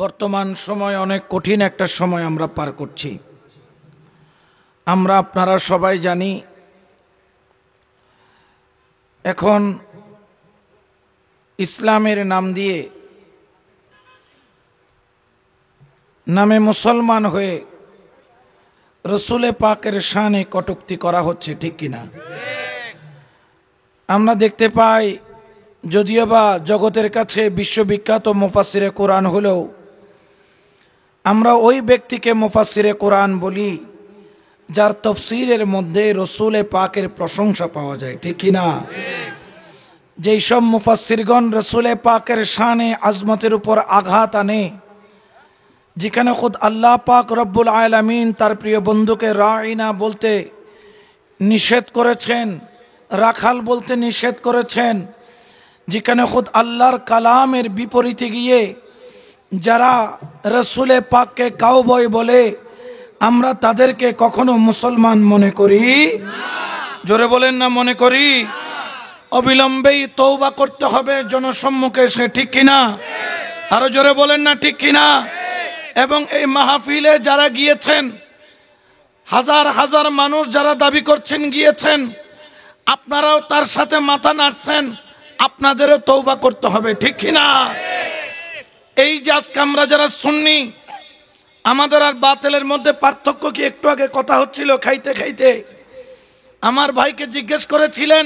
বর্তমান সময় অনেক কঠিন একটা সময় আমরা পার করছি। আমরা আপনারা সবাই জানি এখন ইসলামের নাম দিয়ে নামে মুসলমান হয়ে রসুলে পাকের শানে কটূক্তি করা হচ্ছে, ঠিক কিনা? আমরা দেখতে পাই যদিও বা জগতের কাছে বিশ্ববিখ্যাত মুফাসসিরে কোরআন হলেও আমরা ওই ব্যক্তিকে মুফাসসিরে কোরআন বলি যার তাফসীরের মধ্যে রসুলে পাকের প্রশংসা পাওয়া যায়, ঠিক কিনা? যেই সব মুফাসসিরগণ রসুলে পাকের শানে আজমতের উপর আঘাত আনে, যেখানে খুদ আল্লাহ পাক রব্বুল আলামিন তার প্রিয় বন্ধুকে রাইনা বলতে নিষেধ করেছেন, রাখাল বলতে নিষেধ করেছেন, যেখানে খুদ আল্লাহর কালামের বিপরীতে গিয়ে যারা রসুলে পাককে কাউবয় বলে আমরা তাদেরকে কখনো মুসলমান মনে করি? জোরে বলেন না মনে করি? অবিলম্বেই তওবা করতে হবে জনসম্মুখে এসে, ঠিক কিনা? আরো জোরে বলেন না ঠিক কিনা? এবং এই মাহফিলে যারা গিয়েছেন, হাজার হাজার মানুষ যারা দাবি করছেন গিয়েছেন, আপনারাও তার সাথে মাথা নাড়ছেন, আপনাদেরও তওবা করতে হবে, ঠিক কিনা? এই যে আজকে আমরা যারা সুন্নি, আমাদের আর বাতিলের মধ্যে পার্থক্য কি? একটু আগে কথা হচ্ছিল খাইতে খাইতে, আমার ভাইকে জিজ্ঞেস করেছিলেন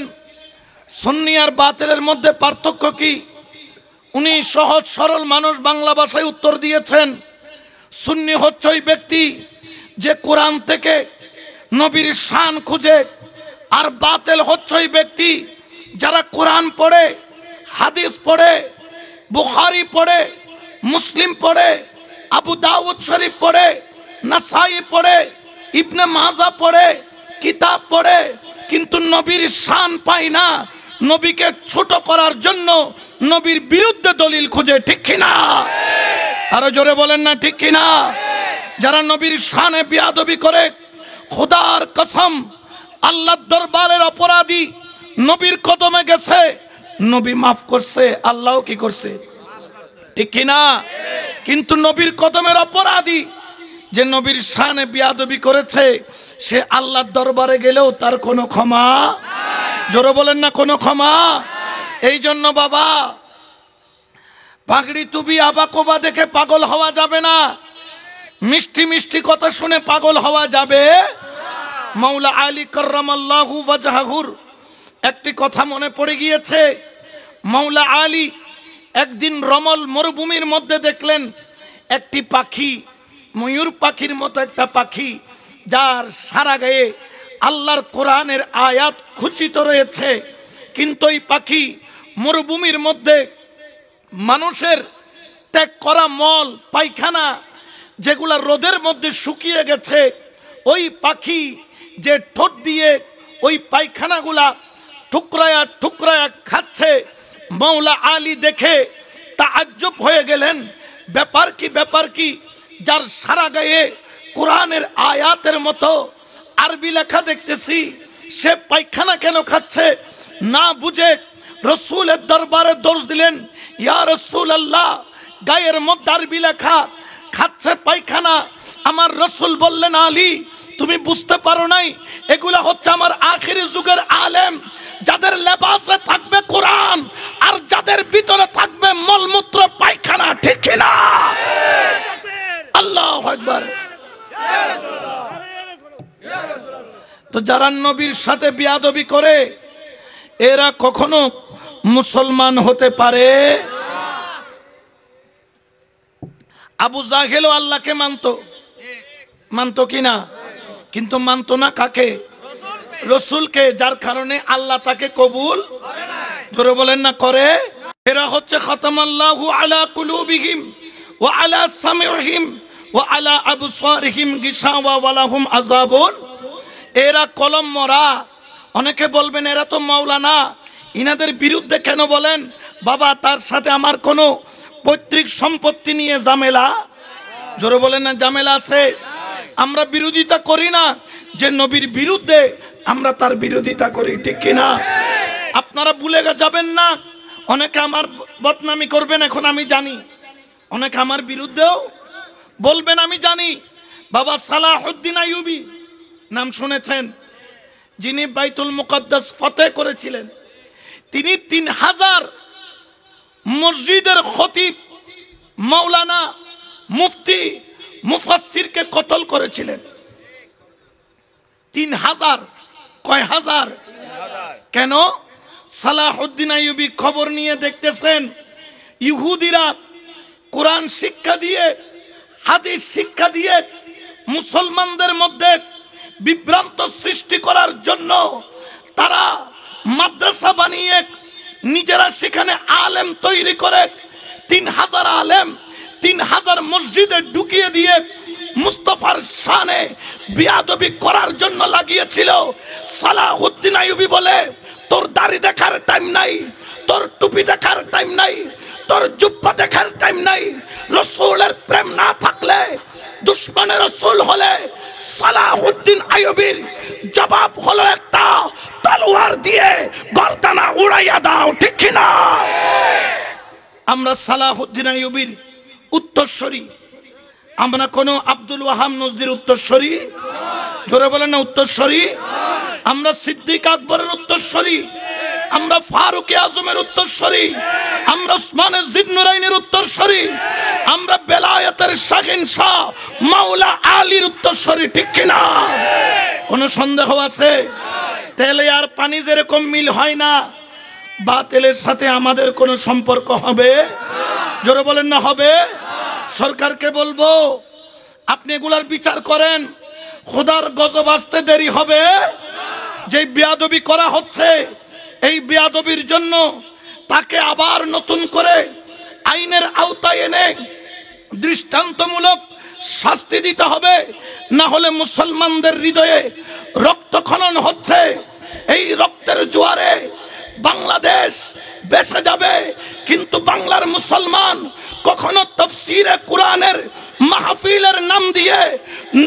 সুন্নি আর বাতিলের মধ্যে পার্থক্য কি? উনি সহজ সরল মানুষ বাংলা ভাষায় উত্তর দিয়েছেন, সুন্নি হচ্ছে ওই ব্যক্তি যে কোরআন থেকে নবীর শান খুঁজে, আর বাতিল হচ্ছে ওই ব্যক্তি যারা কোরআন পড়ে, হাদিস পড়ে, বুখারী পড়ে, মুসলিম পড়ে, আবু দাউদ শরীফ পড়ে, নাসাই পড়ে, ইবনে মাজা পড়ে, কিতাব পড়ে, কিন্তু নবীর শান পায় না, নবীকে ছোট করার জন্য নবীর বিরুদ্ধে দলিল খুঁজে, ঠিক কিনা? আরো জোরে বলেন না ঠিক কিনা? যারা নবীর শানে বেয়াদবি করে, খোদার কসম আল্লাহর দরবারের অপরাধী, নবীর কদমে গেছে, নবী মাফ করছে, আল্লাহও কি করছে, ঠিক কিনা? কিন্তু নবীর কদমের অপরাধী যে নবীর শানে বেয়াদবি করেছে, সে আল্লাহর দরবারে গেলেও তার কোনো ক্ষমা, জোরে বলেন না কোনো ক্ষমা। এই জন্য বাবা, পাগড়ি টুপি আবাকোবা দেখে পাগল হওয়া যাবে না, মিষ্টি মিষ্টি কথা শুনে পাগল হওয়া যাবে। মাওলা আলী কাররামাল্লাহু ওয়াজহাহুর একটি কথা মনে পড়ে গিয়েছে। মাওলা আলী একদিন রমল মরুভূমির মধ্যে দেখলেন একটি পাখি, ময়ূর পাখির মতো একটা পাখি, যার সারা গায়ে আল্লাহর কোরআনের আয়াত খচিত রয়েছে, কিন্তু এই পাখি মরুভূমির মধ্যে মানুষের ত্যাগ করা মল পায়খানা যেগুলা রোদের মধ্যে শুকিয়ে গেছে, ওই পাখি যে ঠোঁট দিয়ে ওই পায়খানাগুলা টুকরায়া টুকরায়া খাচ্ছে, মাওলা আলী দেখে তাআজ্জব হয়ে গেলেন, ব্যাপার কি ব্যাপার কি, যার সারা গায়ে কোরআনের আয়াতের মতো আরবি লেখা দেখতেছি, সে পায়খানা কেন খাচ্ছে? না বুঝে রসুলের দরবারে দোষ দিলেন, ইয়া রাসূলুল্লাহ, গায়ের মধ্যে আরবি লেখা, খাচ্ছে পায়খানা। আমার রসুল বললেন, আলী তুমি বুঝতে পারো নাই, এগুলা হচ্ছে আমার আখিরি যুগের আলেম, যাদের লেবাসে থাকবে কোরআন আর যাদের ভিতরে থাকবে মলমূত্র পায়খানা, ঠিক কিনা? আল্লাহু আকবার। তো যারা নবীর সাথে বেয়াদবি করে, এরা কখনো মুসলমান হতে পারে? আবু জাহেলও আল্লাহকে মানতো কিনা? কিন্তু মানতো না কাকে? রসুলকে, যার কারণে আল্লাহ তাকে কবুল, জোরে বলেন না করে। এরা হচ্ছে খাতামাল্লাহু আলা কুলুবিহিম ওয়া আলা সামিহিম ওয়া আলা আবসারিহিম গিশাওয়া ওয়া লাহুম আযাবুন। এরা কলম মরা। অনেকে বলবেন এরা তো মাওলানা, ইনাদের বিরুদ্ধে কেন বলেন? বাবা, তার সাথে আমার কোনো পৈতৃক সম্পত্তি নিয়ে ঝামেলা, জোরে বলেন না ঝামেলা আছে। আমরা বিরোধিতা করি না, যে নবীর বিরুদ্ধে আমরা তার বিরোধিতা করি, ঠিক কিনা? আপনারা ভুলে যাবেন না, অনেকে আমার বদনামি করবেন, এখন আমি জানি অনেক আমার বিরুদ্ধেও বলবেন, আমি জানি। বাবা সালাহউদ্দিন আইয়ুবী নাম শুনেছেন, যিনি বাইতুল মুকদ্দাস ফতেহ করেছিলেন। তিনি 3000 মসজিদের খতিব, মাওলানা, মুফতি, মুফাসসিরকে কতল করেছিলেন। 3000, কয় হাজার? কেন? সালাহউদ্দিন আইয়ুবী খবর নিয়ে দেখতেছেন ইহুদিরা কোরআন শিক্ষা দিয়ে, হাদিস শিক্ষা দিয়ে মুসলমানদের মধ্যে বিভ্রান্ত সৃষ্টি করার জন্য তারা মাদ্রাসা বানিয়ে নিজেরা সেখানে আলেম তৈরি করে 3000 আলেম 3000 মসজিদে ঢুকিয়ে দিয়ে মুস্তাফার শানে বিয়াদবি করার জন্য লাগিয়েছিল। সালাহউদ্দিন আইয়ুবী বলে, তোর দাড়ি দেখার টাইম নাই, তোর টুপি দেখার টাইম নাই, তোর জুব্বা দেখার টাইম নাই। রাসূলের প্রেম না থাকলে, দুশমনের রাসূল হলে সালাহউদ্দিন আইয়ুবীর জবাব হলো একটা, তলোয়ার দিয়ে গর্দানা উড়াইয়া দাও, ঠিক কি না? আমরা সালাহউদ্দিন আইয়ুবীর উত্তরসূরি। আমরা কোন আব্দুল ওয়াহাব নজদির উত্তরসূরি? জোরে বলেন না উত্তরসূরি। আমরা সিদ্দিক আকবরের উত্তরসূরি, আমরা ফারুক আজমের উত্তরসূরি, আমরা উসমান জিন্নুরাইনের উত্তরসূরি, আমরা বেলায়েতের শাহিন শাহ মাওলা আলীর উত্তরসূরি, ঠিক কি না? কোনো সন্দেহ আছে? তেলে আর পানি যেরকম মিল হয় না, বাতিলের সাথে আমাদের কোনো সম্পর্ক হবে? জোরে বলেন না হবে? সরকারকে বলবো, আপনি এগুলার বিচার করেন, খোদার গজব আসতে দেরি হবে। যে বেয়াদবি করা হচ্ছে, এই বেয়াদবির জন্য তাকে আবার নতুন করে আইনের আওতায় এনে দৃষ্টান্তমূলক শাস্তি দিতে হবে, না হলে মুসলমানদের হৃদয়ে রক্তক্ষরণ হচ্ছে। এই রক্তের জোয়ারে বাংলাদেশ ভেসে যাবে, কিন্তু বাংলার মুসলমান কখনো তাফসীরে কোরআনের মাহফিলের নাম দিয়ে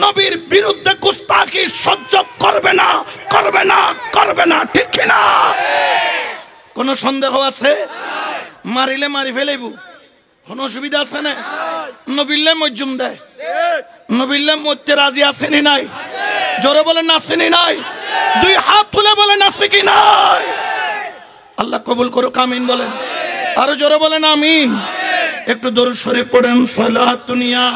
নবীর বিরুদ্ধে গুস্তাখি সহ্য করবে না, করবে না, করবে না, ঠিক কি না? কোন সন্দেহ আছে? মারিলে মারি ফেলাইব, কোন অসুবিধা আছে না? নবীলে মজ্জুম দেয়, নবীলে মরতে রাজি আসেনি নাই? জোরে বলেন আসেনি নাই? দুই হাত তুলে বলেন আছে কি নাই? আল্লাহ কবুল করুক, আমিন বলেন। আরো জোরে বলেন আমিন। একটু দরুদ শরীফ পড়েন, সালাতুন ইয়া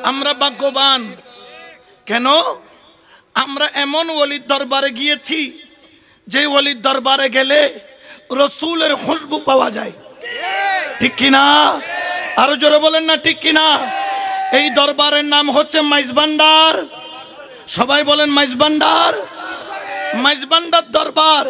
আমরা ভাগ্যবান। কেন? আমরা এমন ওলির দরবারে গিয়েছি, যে ওলির দরবারে গেলে রসুলের খুশবু পাওয়া যায়, ঠিক কিনা? আরো জোরে বলেন না, ঠিক কিনা? এই দরবারের নাম হচ্ছে মাইজভান্ডার। সবাই বলেন মাইজভান্ডার। মাইজভান্ডার দরবার,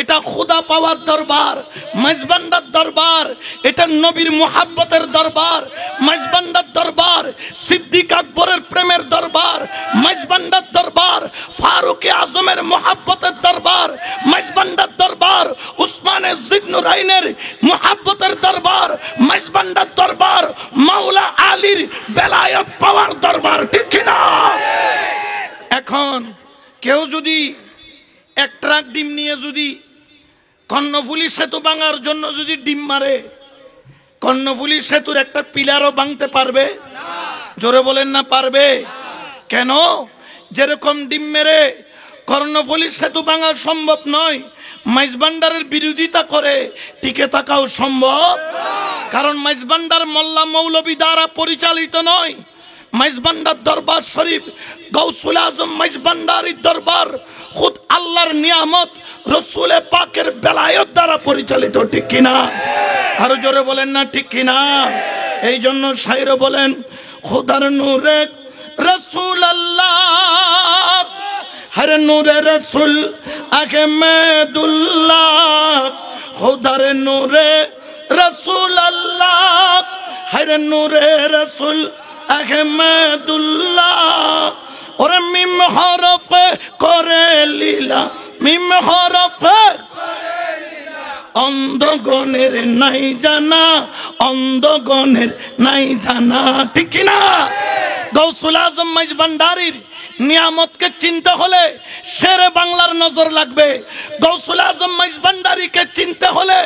এটা খোদা পাওয়ার দরবার। মাইজভান্ডার দরবার, এটা নবীর মুহাব্বতের দরবার। মাইজভান্ডার দরবার সিদ্দিক আকবরের প্রেমের দরবার। মাইজভান্ডার দরবার ফারুক আজমের মুহাব্বতের দরবার। মাইজভান্ডার দরবার উসমানে জিন্নুরাইনের মুহাব্বতের দরবার। মাইজভান্ডার দরবার মাওলা আলীর বেলায়েত পাওয়ার দরবার, ঠিক কিনা? এখন কেউ যদি এক ট্রাক ডিম নিয়ে যদি কর্ণফুলী সেতু ভাঙার জন্য যদি ডিম মারে, কর্ণফুলী সেতুর একটা পিলারও ভাঙতে পারবে? জোরে বলেন না পারবে? কেন? যেরকম ডিম মেরে কর্ণফুলী সেতু ভাঙা সম্ভব নয়, মাইজভান্ডারের বিরোধিতা করে টিকে থাকাও সম্ভব। কারণ মাইজভান্ডার মোল্লা মৌলবী দ্বারা পরিচালিত নয়। মাইজভান্ডার দরবার শরীফ গাউসুল আজম মাইজভান্ডারির দরবার খুদ আল্লাহর নিয়ামত রসুলে পাকের বেলায়েত দ্বারা পরিচালিত, ঠিক কিনা? আরো জোরে বলেন না, ঠিক কিনা? এই জন্য শায়র বলেন, খুদার নূরে রসুল আল্লাহ, হর নূরে রসুল আহমেদুল্লাহ। খুদার নূরে রসুল আল্লাহ, হর নূরে রসুল আহমেদুল্লাহ। ওরে মিম হরফে করে লীলা, মিম হরফে অন্ধগণের নাই জানা, অন্ধগণের নাই জানা, ঠিক কিনা? গাউসুল আজম মাইজভান্ডারির নিয়ামতকে চিনতে হলে শেরে বাংলার নজর লাগবে। গৌসুল আজম মাইজভান্ডারীকে চিনতে হলে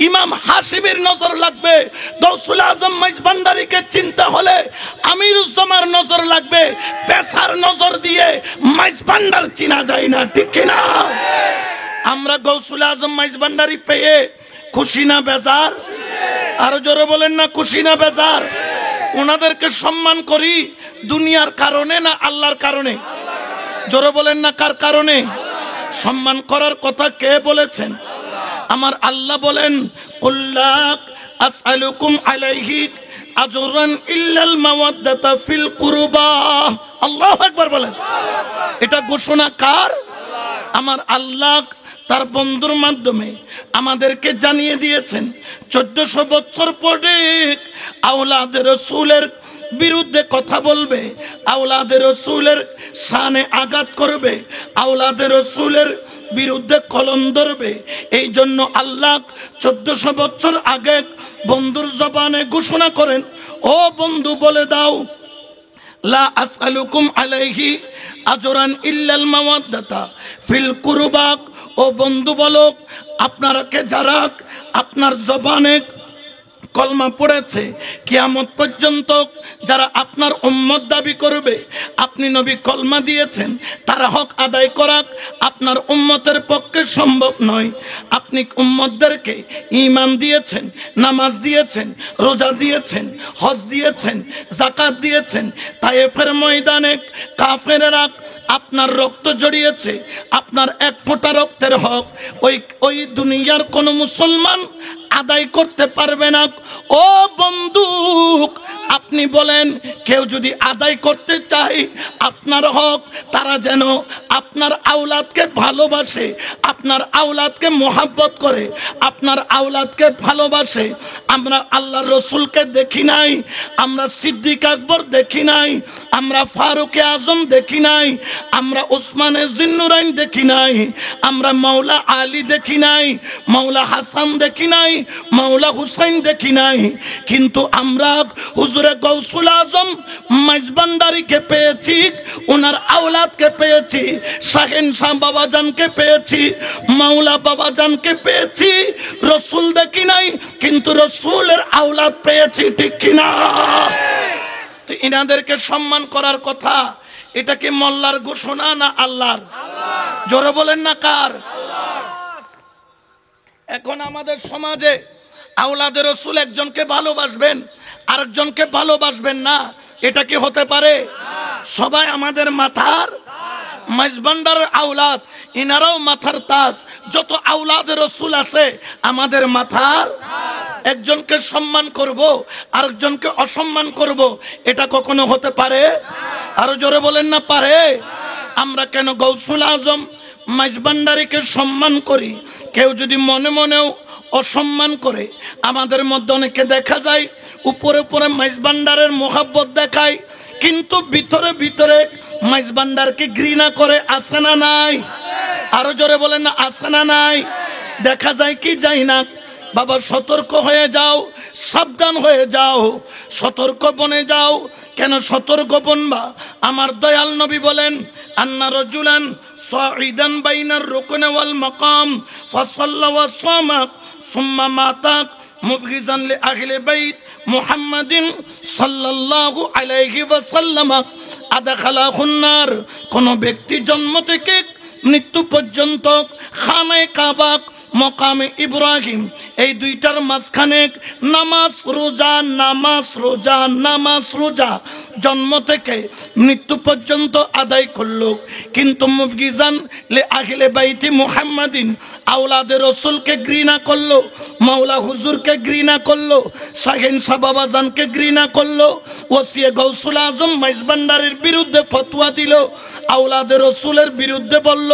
ইমাম হাশিমির নজর লাগবে। গৌসুল আজম মাইজভান্ডারীকে চিনতে হলে আমিরুজ্জামার নজর লাগবে। পেশার নজর দিয়ে মাইজভান্ডার চিনা যায় না, ঠিক কিনা? আমরা গৌসুল আজম মাইজভান্ডারী পেয়ে খুশি না বেজার? আরো জোরে বলেন না খুশি না বেজার? ওনাদেরকে সম্মান করি দুনিয়ার কারণে না আল্লাহর কারণে? জোরে বলেন না কার কারণে? সম্মান করার কথা কে বলেছেন? আমার আল্লাহ বলেন, কুল্লাক আসআলুকুম আলাইহি আজরান ইল্লাল মাওয়াদ্দাতা ফিল কুরবা। আল্লাহু আকবার বলেন। এটা ঘোষণা কার? আমার আল্লাহ তার বন্ধুর মাধ্যমে আমাদেরকে জানিয়ে দিয়েছেন 1400 বছর পরে আওলাদে রাসূলের বিরুদ্ধে কথা বলবে, আওলাদে রাসূলের শানে আঘাত করবে, আওলাদে রাসূলের বিরুদ্ধে কলম ধরবে। এই জন্য আল্লাহ 1400 বছর আগে বন্ধুর জবানে ঘোষণা করেন, ও বন্ধু বলে দাও, লা আসআলুকুম আলাইহি আজরান ইল্লাল মাওয়াদ্দাতা ফিল কুরবা। ও বন্ধু বলো, আপনারাকে যারা আপনার জবানে কলমা পড়েছে, কিয়ামত পর্যন্ত যারা আপনার উম্মত দাবি করবে, আপনি নবী কলমা দিয়েছেন, তারা হক আদায় করা আপনার উম্মতের পক্ষে সম্ভব নয়। আপনি উম্মতদেরকে ঈমান দিয়েছেন, নামাজ দিয়েছেন, রোজা দিয়েছেন, হজ দিয়েছেন, যাকাত দিয়েছেন। তায়েফের ময়দানে কাফেররা আপনার রক্ত জড়িয়েছে, আপনার এক ফোঁটা রক্তের হক ওই দুনিয়ার কোন মুসলমান আদায় করতে পারবে না। ও বন্ধু, আপনি বলেন, কেউ যদি আদায় করতে চায় আপনার হক, তারা যেন আপনার আওলাদকে ভালোবাসে, আপনার আওলাদকে মোহাব্বত করে, আপনার আওলাদকে ভালোবাসে। আমরা আল্লাহর রসুলকে দেখি নাই, আমরা সিদ্দিক আকবর দেখি নাই, আমরা ফারুক আজম দেখি নাই, আমরা উসমানে জিন্নুরাইন দেখি নাই, আমরা মাওলা আলী দেখি নাই, মাওলা হাসান দেখি নাই, মাওলা হুসাইন দেখি নাই। কিন্তু আমরা হুজুরে গৌসুল আজম মাইজভান্ডারীকে পেয়েছি, ওনার আওলাদকে পেয়েছি, শাহেনশাহ বাবাজানকে পেয়েছি, মাওলা বাবাজানকে পেয়েছি। রসুল দেখি নাই, কিন্তু রসুলের আওলাদ পেয়েছি, ঠিক কিনা? তো ইনাদেরকে সম্মান করার কথা, এটা কি মোল্লার ঘোষণা না আল্লাহর? জোরে বলেন না কার? এখন আমাদের সমাজে আওলাদে রাসূল একজনকে ভালোবাসবেন, আরেকজনকে ভালোবাসবেন না, এটা কি হতে পারে? সবাই আমাদের মাথার মাইজভান্ডারের আওলাদ, ইনারাও মাথার তাজ। যত আওলাদে রাসূল আছে আমাদের মাথার। একজনকে সম্মান করব, আরেকজনকে অসম্মান করব, এটা কখনো হতে পারে? আরো জোরে বলেন না পারে? আমরা কেন গৌসুল আজম মাইজভান্ডারীকে সম্মান করি? কেউ যদি মনে মনেও অসম্মান করে, আমাদের মধ্যে অনেকে দেখা যায় উপরে উপরে মাইজভান্ডারের মোহাব্বত দেখায়, কিন্তু ভিতরে ভিতরে মাইজভান্ডারকে ঘৃণা করে, আছে না নাই? আরো জোরে বলেন না আছে না নাই? দেখা যায় কি যায় না? বাবা সতর্ক হয়ে যাও, সাবধান হয়ে যাও, সতর্ক বনে যাও। কেন সতর্ক বনবা? আমার দয়াল নবী বলেন, আন্না রাজুলান সাইদান বাইনার রুকনে ওয়াল মাকাম ফাসাল্লা ওয়া সামা সুম্মা মাতা মুবগিজান লি আহলি বাইত মুহাম্মাদিন সাল্লাল্লাহু আলাইহি ওয়াসাল্লাম আদখালাহুন নার। কোন ব্যক্তি জন্ম থেকে মৃত্যু পর্যন্ত খানায়ে কাবা, মকামে ইব্রাহিম, এই দুইটার মাঝখানে নামাজ রোজা, নামাজ রোজা, নামাজ রোজা জন্ম থেকে মৃত্যু পর্যন্ত আদায় করলো, কিন্তু মুবগিজান লে আহলে বাইতি মুহাম্মাদিন, আওলাদে রসুলকে ঘৃণা করলো, মাওলা হুজুরকে ঘৃণা করলো, শাহেনশাহ বাবাজানকে ঘৃণা করলো, ওসিয়ে গৌসুল আজম মাইজভান্ডারীর বিরুদ্ধে ফতোয়া দিল, আওলাদে রসুলের বিরুদ্ধে বলল,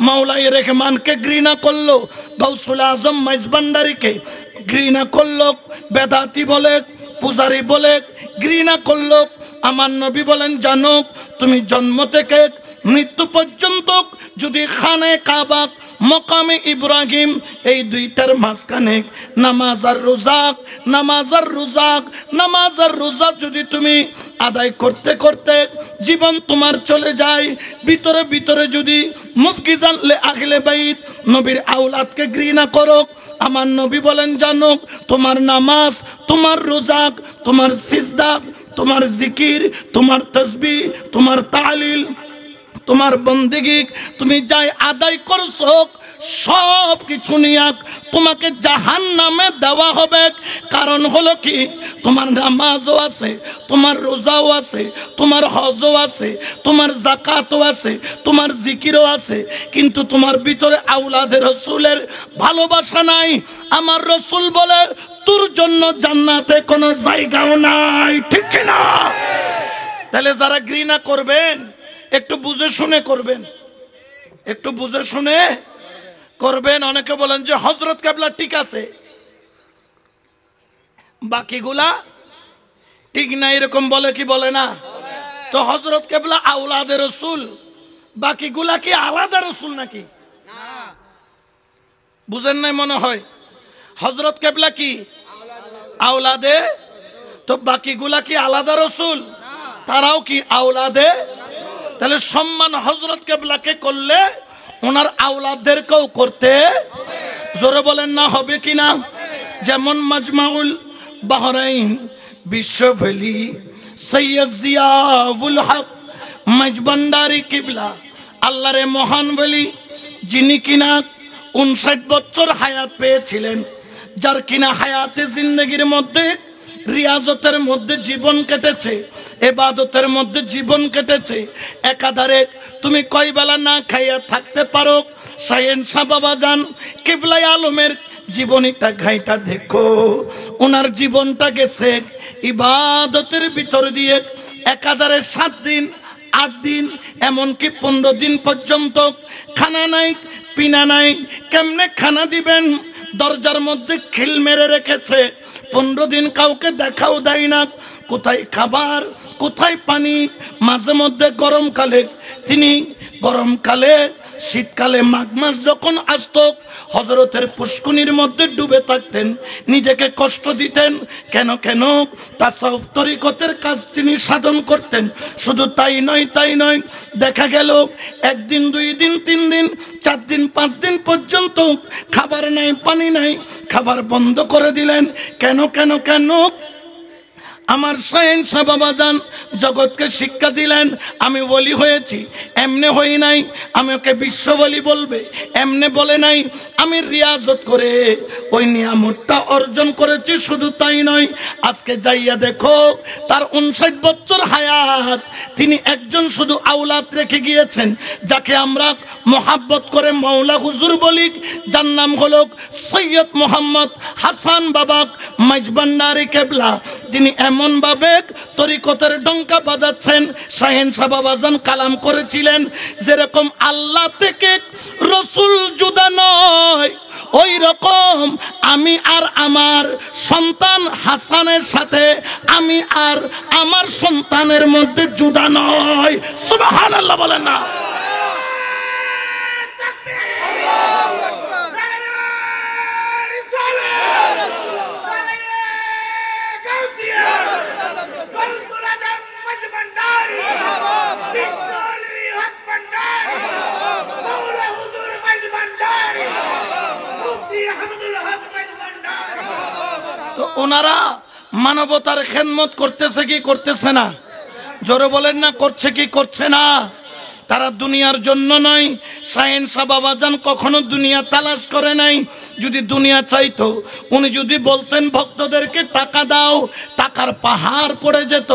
মাওলাই রহমানকে ঘৃণা করলো, গৌসুল আজম মাইজভান্ডারীকে ঘৃণা করলো, বেদাতি বলে, পূজারি বলে ঘৃণা করলো। আমার নবী বলেন, জানো তুমি জন্ম থেকে মৃত্যু পর্যন্ত যদি খানায়ে কাবা, মকামে ইব্রাহিম, এই দুইটার মাঝখানে নামাজ আর রোজাক, নামাজ আর রোজাক, নামাজ আর রোজা যদি তুমি আদায় করতে করতে জীবন তোমার চলে যায়, ভিতরে ভিতরে যদি মুফতি জানলে আহলে বাইত নবীর আওলাদকে ঘৃণা করো, আমার নবী বলেন জানো, তোমার নামাজ, তোমার রোজাক, তোমার সিজদা, তোমার জিকির, তোমার তাসবিহ, তোমার তাহলিল, তোমার বন্দেগী তুমি যাই আদায় করছো সব কিছু নিয়ে তোমাকে জাহান্নামে দেওয়া হবে। কারণ হলো কি, তোমার নামাজও আছে, তোমার রোজাও আছে, তোমার হজও আছে, তোমার যাকাতও আছে, তোমার জিকিরও আছে, কিন্তু তোমার ভিতরে আওলাদে রসুলের ভালোবাসা নাই। আমার রসুল বলে তোর জন্য জান্নাতে কোনো জায়গাও নাই, ঠিক না? তাহলে যারা ঘৃণা করবেন একটু বুঝে শুনে করবেন, একটু বুঝে শুনে করবেন। অনেকে বলেন যে হযরত কেবলা ঠিক আছে, বাকিগুলা ঠিক না, এরকম বলে কি বলে না? তো হযরত কেবলা আওলাদে রসুল, বাকিগুলা কি আলাদা রসুল নাকি? বুঝেন নাই মনে হয়। হযরত কেবলা কি আওলাদে, তো বাকিগুলা কি আলাদা রসুল? তারাও কি আওলাদে? তাহলে সম্মান হযরত কেবলাকে করলে ওনার আওলাদদেরকেও করতে, জোরে বলেন না, হবে কি না? যেমন মাজমাউল বাহরাইন বিশ্বভলি সৈয়দ জিয়াউল হক মজবন্দারি কিবলা, আল্লাহরে মহান বলি, যিনি কিনা 59 বছর হায়াত পেয়েছিলেন, যার কিনা হায়াতে জিন্দগির মধ্যে রিয়াজতের মধ্যে জীবন কেটেছে, ইবাদতের মধ্যে জীবন কেটেছে। একাধারে তুমি কয় বেলা না খাইয়া থাকতে পারো? সায়েন শাহ বাবা জান কিবলাই আলমের জীবনীটা ঘাইটা দেখো, ওনার জীবনটা গেছে ইবাদতের ভিতর দিয়ে। একাধারে 7 দিন 8 দিন এমনকি 15 দিন পর্যন্ত খানা নাই, পিনা নাই। কেমনে খানা দিবেন? দরজার মধ্যে খিল মেরে রেখেছে। 15 দিন কাউকে দেখাও দেয় না, কোথায় খাবার, কোথায় পানি। মাঝে মধ্যে গরমকালে তিনি, গরমকালে শীতকালে মাঘ মাস যখন আসতো, হযরতের পুষ্কুনির মধ্যে ডুবে থাকতেন, নিজেকে কষ্ট দিতেন। কেন কেন? তাসাউফ তরিকতের কাজ তিনি সাধন করতেন। শুধু তাই নয়, তাই নয়, দেখা গেল 1 দিন 2 দিন 3 দিন 4 দিন 5 দিন পর্যন্ত খাবার নাই, পানি নাই, খাবার বন্ধ করে দিলেন। কেন কেন কেন? আমার সায়েন শাহ বাবা জান জগৎকে শিক্ষা দিলেন, আমি ওলি হয়েছি, এমনে হই নাই, আমি ওকে বিশ্ব বলি বলবে, এমনে বলে নাই, আমি রিয়াজত করে ওই নিয়ামতটা অর্জন করেছি। শুধু তাই নয়, আজকে যাইয়া দেখো তার 59 বছর হায়াত, তিনি একজন শুধু আওলাদ রেখে গিয়েছেন, যাকে আমরা মোহাব্বত করে মৌলা হুজুর বলি, যার নাম হলো সৈয়দ মোহাম্মদ হাসান বাবা মজবন্দারি কেবলা, যিনি এমন ভাবে তরিকতের ডঙ্কা বাজাচ্ছেন। শাহেন শাহ বাবাজান কালাম করেছিলেন, যেরকম আল্লাহ থেকে রসুল জুদা নয়, ওই রকম আমি আর আমার সন্তান হাসানের সাথে আমি আর আমার সন্তানের মধ্যে জুদা নয়। সুবহানাল্লাহ বলেন না? তো ওনারা মানবতার খেদমত করতেছে কি করতেছে না? জোরে বলেন না, করছে কি করছে না? তারা দুনিয়ার জন্য নয়। শাহেন শাহ বাবাজান কখনো দুনিয়া তালাশ করে নাই। যদি দুনিয়া চাইতো, উনি যদি বলতেন ভক্তদেরকে টাকা দাও, টাকার পাহাড় পড়ে যেত।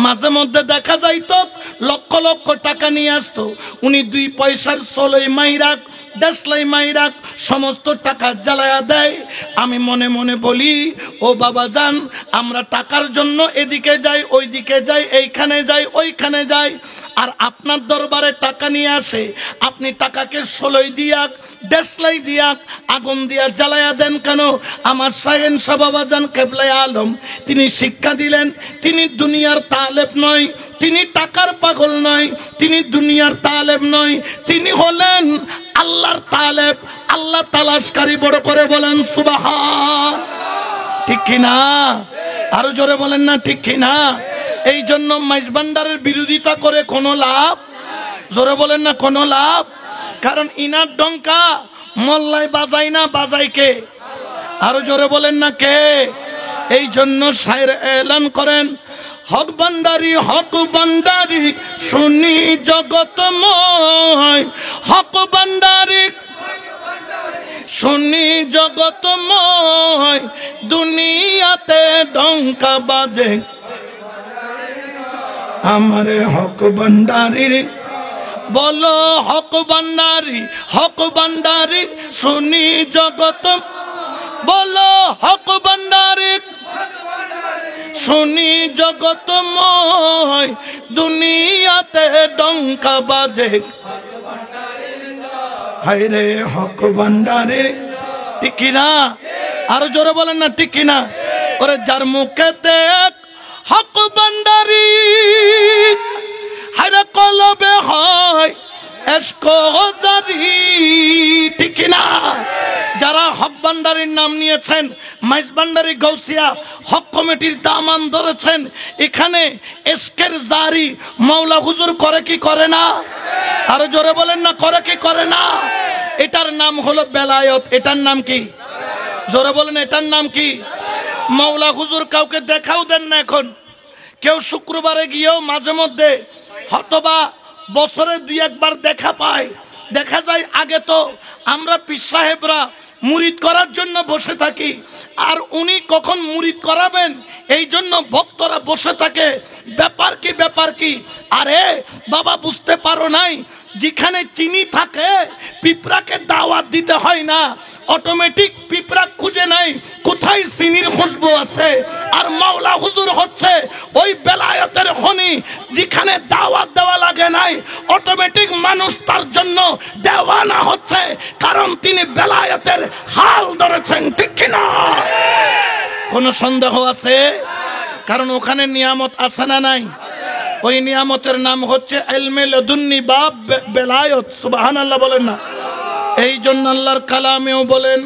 মাঝে মধ্যে দেখা যাইতো লক্ষ লক্ষ টাকা নিয়ে আসতো, উনি 2 পয়সার ষোলোই মাইরাক, দেশলাই মাইরাক সমস্ত টাকা জ্বালায়া দেয়। আমি মনে মনে বলি, ও বাবাজান, আমরা টাকার জন্য এদিকে যাই, ওইদিকে যাই, এইখানে যাই, ওইখানে যাই, আর আপনার দরবারে টাকা নিয়ে আসে, আপনি টাকাকে ষোলোই দিয়াক, দেশলাই দিয়াক, আগুন দিয়া জ্বালায়া দেন কেন? আমার শাহেন শাহ বাবাজান কেবলাই আলম তিনি শিক্ষা দিলেন, তিনি দুনিয়ার তালেব নয়, তিনি টাকার পাগল নয়, তিনি দুনিয়ার তালেব নয়, তিনি হলেন আল্লাহর তালেব, আল্লাহ তালাশকারী। বড় করে বলেন সুবহান। ঠিক কিনা? আরো জোরে বলেন না ঠিক কিনা? এই জন্য মাইজভান্ডারের বিরোধিতা করে কোনো লাভ, জোরে বলেন না কোনো লাভ। কারণ ইনার ডঙ্কা মোল্লায় বাজাই না, বাজাই কে? আরো জোরে বলেন না কে? এই জন্য শায়ের এলান করেন, হক ভান্ডারি, হক ভান্ডারি শুনি জগতময়, হক ভান্ডারি শুনি জগতময়, দুনিয়াতে ডঙ্কা বাজে আমার হক ভান্ডারি। বলো হক ভান্ডারি, হক ভান্ডারি শুনি জগত, বলো হক ভান্ডারি শুনি জগতময়, দুনিয়াতে ডঙ্কা বাজে হায়রে হক ভান্ডারি। ঠিক কিনা? আরো জোরে বলেন না ঠিক কিনা? ওরে যার মুখেতে হক ভান্ডারি, হায়রে কলবে হয় এশক জারি। ঠিক কিনা? যারা হক ভান্ডারির নাম নিয়েছেন, মাইজভান্ডারি গাউসিয়া হক কমিটির দামান ধরেছেন, এখানে এশকের জারি মাওলা হুজুর করে কি করে না? আরো জোরে বলেন না করে কি করে না? এটার নাম হলো বেলায়েত। এটার নাম কি? জোরে বলেন এটার নাম কি? মাওলা হুজুর কাউকে দেখাও দেন না এখন। কেউ শুক্রবারে গিয়েও মাঝে মধ্যে হয়তোবা বছরে 2-1 বার দেখা পায়। দেখা যায় আগে তো আমরা পীর সাহেবরা মুরিদ করার জন্য বসে থাকি, আর উনি কখন মুরিদ করাবেন এই জন্য ভক্তরা বসে থাকে। ব্যাপার কি, ব্যাপার কি? আরে বাবা বুঝতে পারো নাই, যেখানে চিনি থাকে পিঁপড়াকে দাওয়াত দিতে হয় না, অটোমেটিক পিঁপড়া খুঁজে নাই কোথায় চিনির খুশবু আছে। আর মাওলা হুজুর হচ্ছে ওই বেলায়েতের খনি, যেখানে দাওয়াত দেওয়া লাগে নাই, অটোমেটিক মানুষ তার জন্য দেওয়ানা হচ্ছে, কারণ তিনি বেলায়েতের হাল ধরেছেন। ঠিক কিনা? কোনো সন্দেহ আছে? কারণ ওখানে নিয়ামত আছে না নাই? ওই নিয়ামতের নাম হচ্ছে ইলমে লাদুন্নি বা বেলায়েত। সুবহানাল্লাহ বলেন না? এই জন্য আল্লাহর কালামেও বলেন,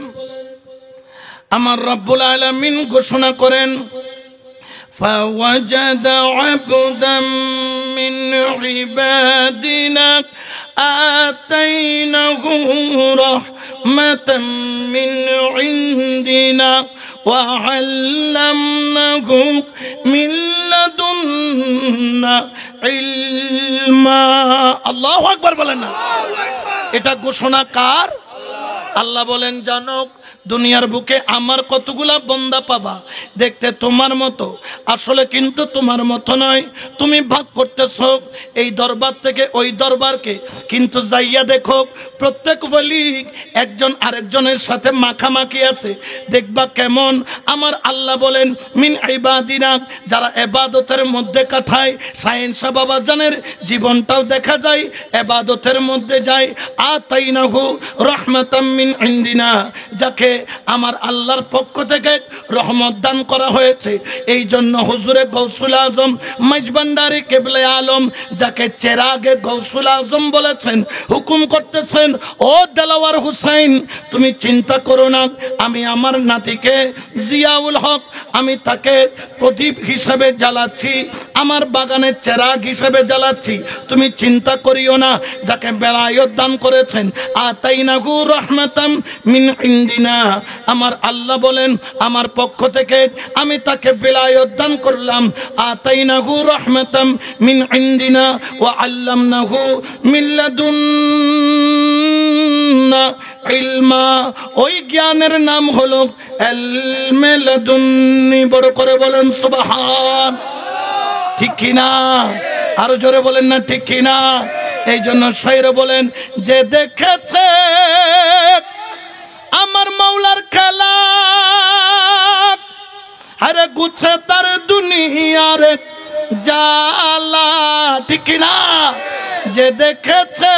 আমার রব্বুল আলামিন ঘোষণা করেন, ফাওয়াজাদা আবদাম মিন ইবাদিনা আতাইনাহু রাহমাতাম মিন ইনদিনা ওয়া আল্লামনাহু মিন লাদুন্না ইলমা। আল্লাহু আকবার বলেন না? এটা ঘোষণা কার? আল্লাহ বলেন, জানো দুনিয়ার বুকে আমার কতগুলা বন্দা পাবা, দেখতে তোমার মতো, আসলে কিন্তু তোমার মতো নয়। তুমি ভাগ করতেছ এই দরবার থেকে ওই দরবারকে, কিন্তু যাইয়া দেখো প্রত্যেক ওয়ালি একজন আরেকজনের সাথে মাখামাখি আছে। দেখবা কেমন? আমার আল্লাহ বলেন, মিন ইবাদিনা, যারা ইবাদতের মধ্যে কাটায়। সায়েন্স বাবা জানের জীবনটাও দেখা যায় ইবাদতের মধ্যে যায়। আতাইনাহু রাহমাতাম মিন ইনদিনা, যাকে আমার আল্লাহর পক্ষ থেকে রহমত দান করা হয়েছে। এই জন্য হুজুরে গৌসুল আজম মাইজভান্ডারি কেবলে আলম, যাকে চেরাগে গৌসুল আজম বলেছেন, হুকুম করতেছেন, ও দেলাওয়ার হুসাইন, তুমি চিন্তা করো না, আমি আমার নাতিকে জিয়াউল হক, আমি তাকে প্রদীপ হিসেবে জ্বালাচ্ছি, আমার বাগানের চেরাগ হিসেবে জ্বালাচ্ছি। তুমি চিন্তা করিও না, যাকে বেলায়েত দান করেছেন। আতাইনাহু রাহমাতাম মিন ইনদিনা, আমার আল্লাহ বলেন আমার পক্ষ থেকে আমি তাকে বেলায়েত দান করলাম। আতাইনাহু রাহমাতাম মিন ইনদিনা ওয়া আল্লামনাহু মিন লাদুন্না ইলমা। ওই জ্ঞানের নাম হলো ইলমে লাদুন্নি। বড় করে বলেন সুবহান। ঠিক কিনা? আরো জোরে বলেন না ঠিক কিনা? এই জন্য শায়ের বলেন, যে দেখেছে আমার মাওলার খেলা, আরে গুছে তার দুনিয়ার জালা। ঠিক কিনা? যে দেখেছে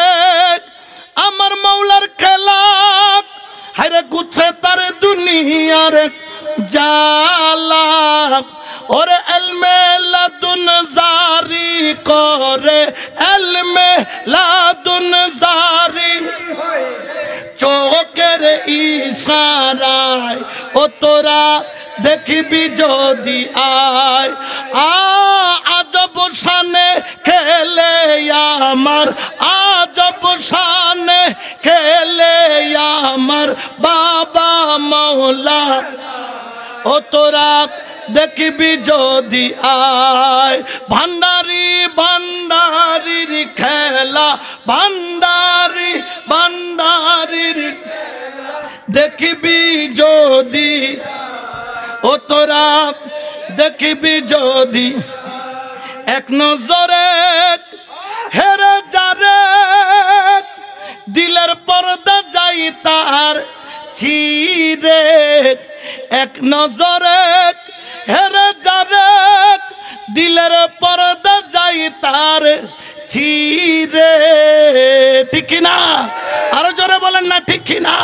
আমার মাওলার খেলা, আরে গুছে তার দুনিয়ার জালা। ওরে এলমে লাদুন জারি করে, এলমে লাদুন জারি চোখের ইশারায় ও তোরা দেখবি যদি আয়। আজব শানে খেলে আমার, আজব শানে খেলে আমার বাবা মওলা, ও তোরা দেখবি যদি আয়। ভান্ডারি ভান্ডারির খেলা, ভান্ডারি ভান্ডারির দেখবি যদি, ও তোরা দেখবি যদি এক নজরে হেরে যারে, দিলের পর্দা যাই তার ছিঁড়ে, এক নজরে হেরে যারে, দিলের পর্দা যাই তার ছিঁড়ে। ঠিক কিনা? আরো জোরে বলেন না ঠিক কিনা?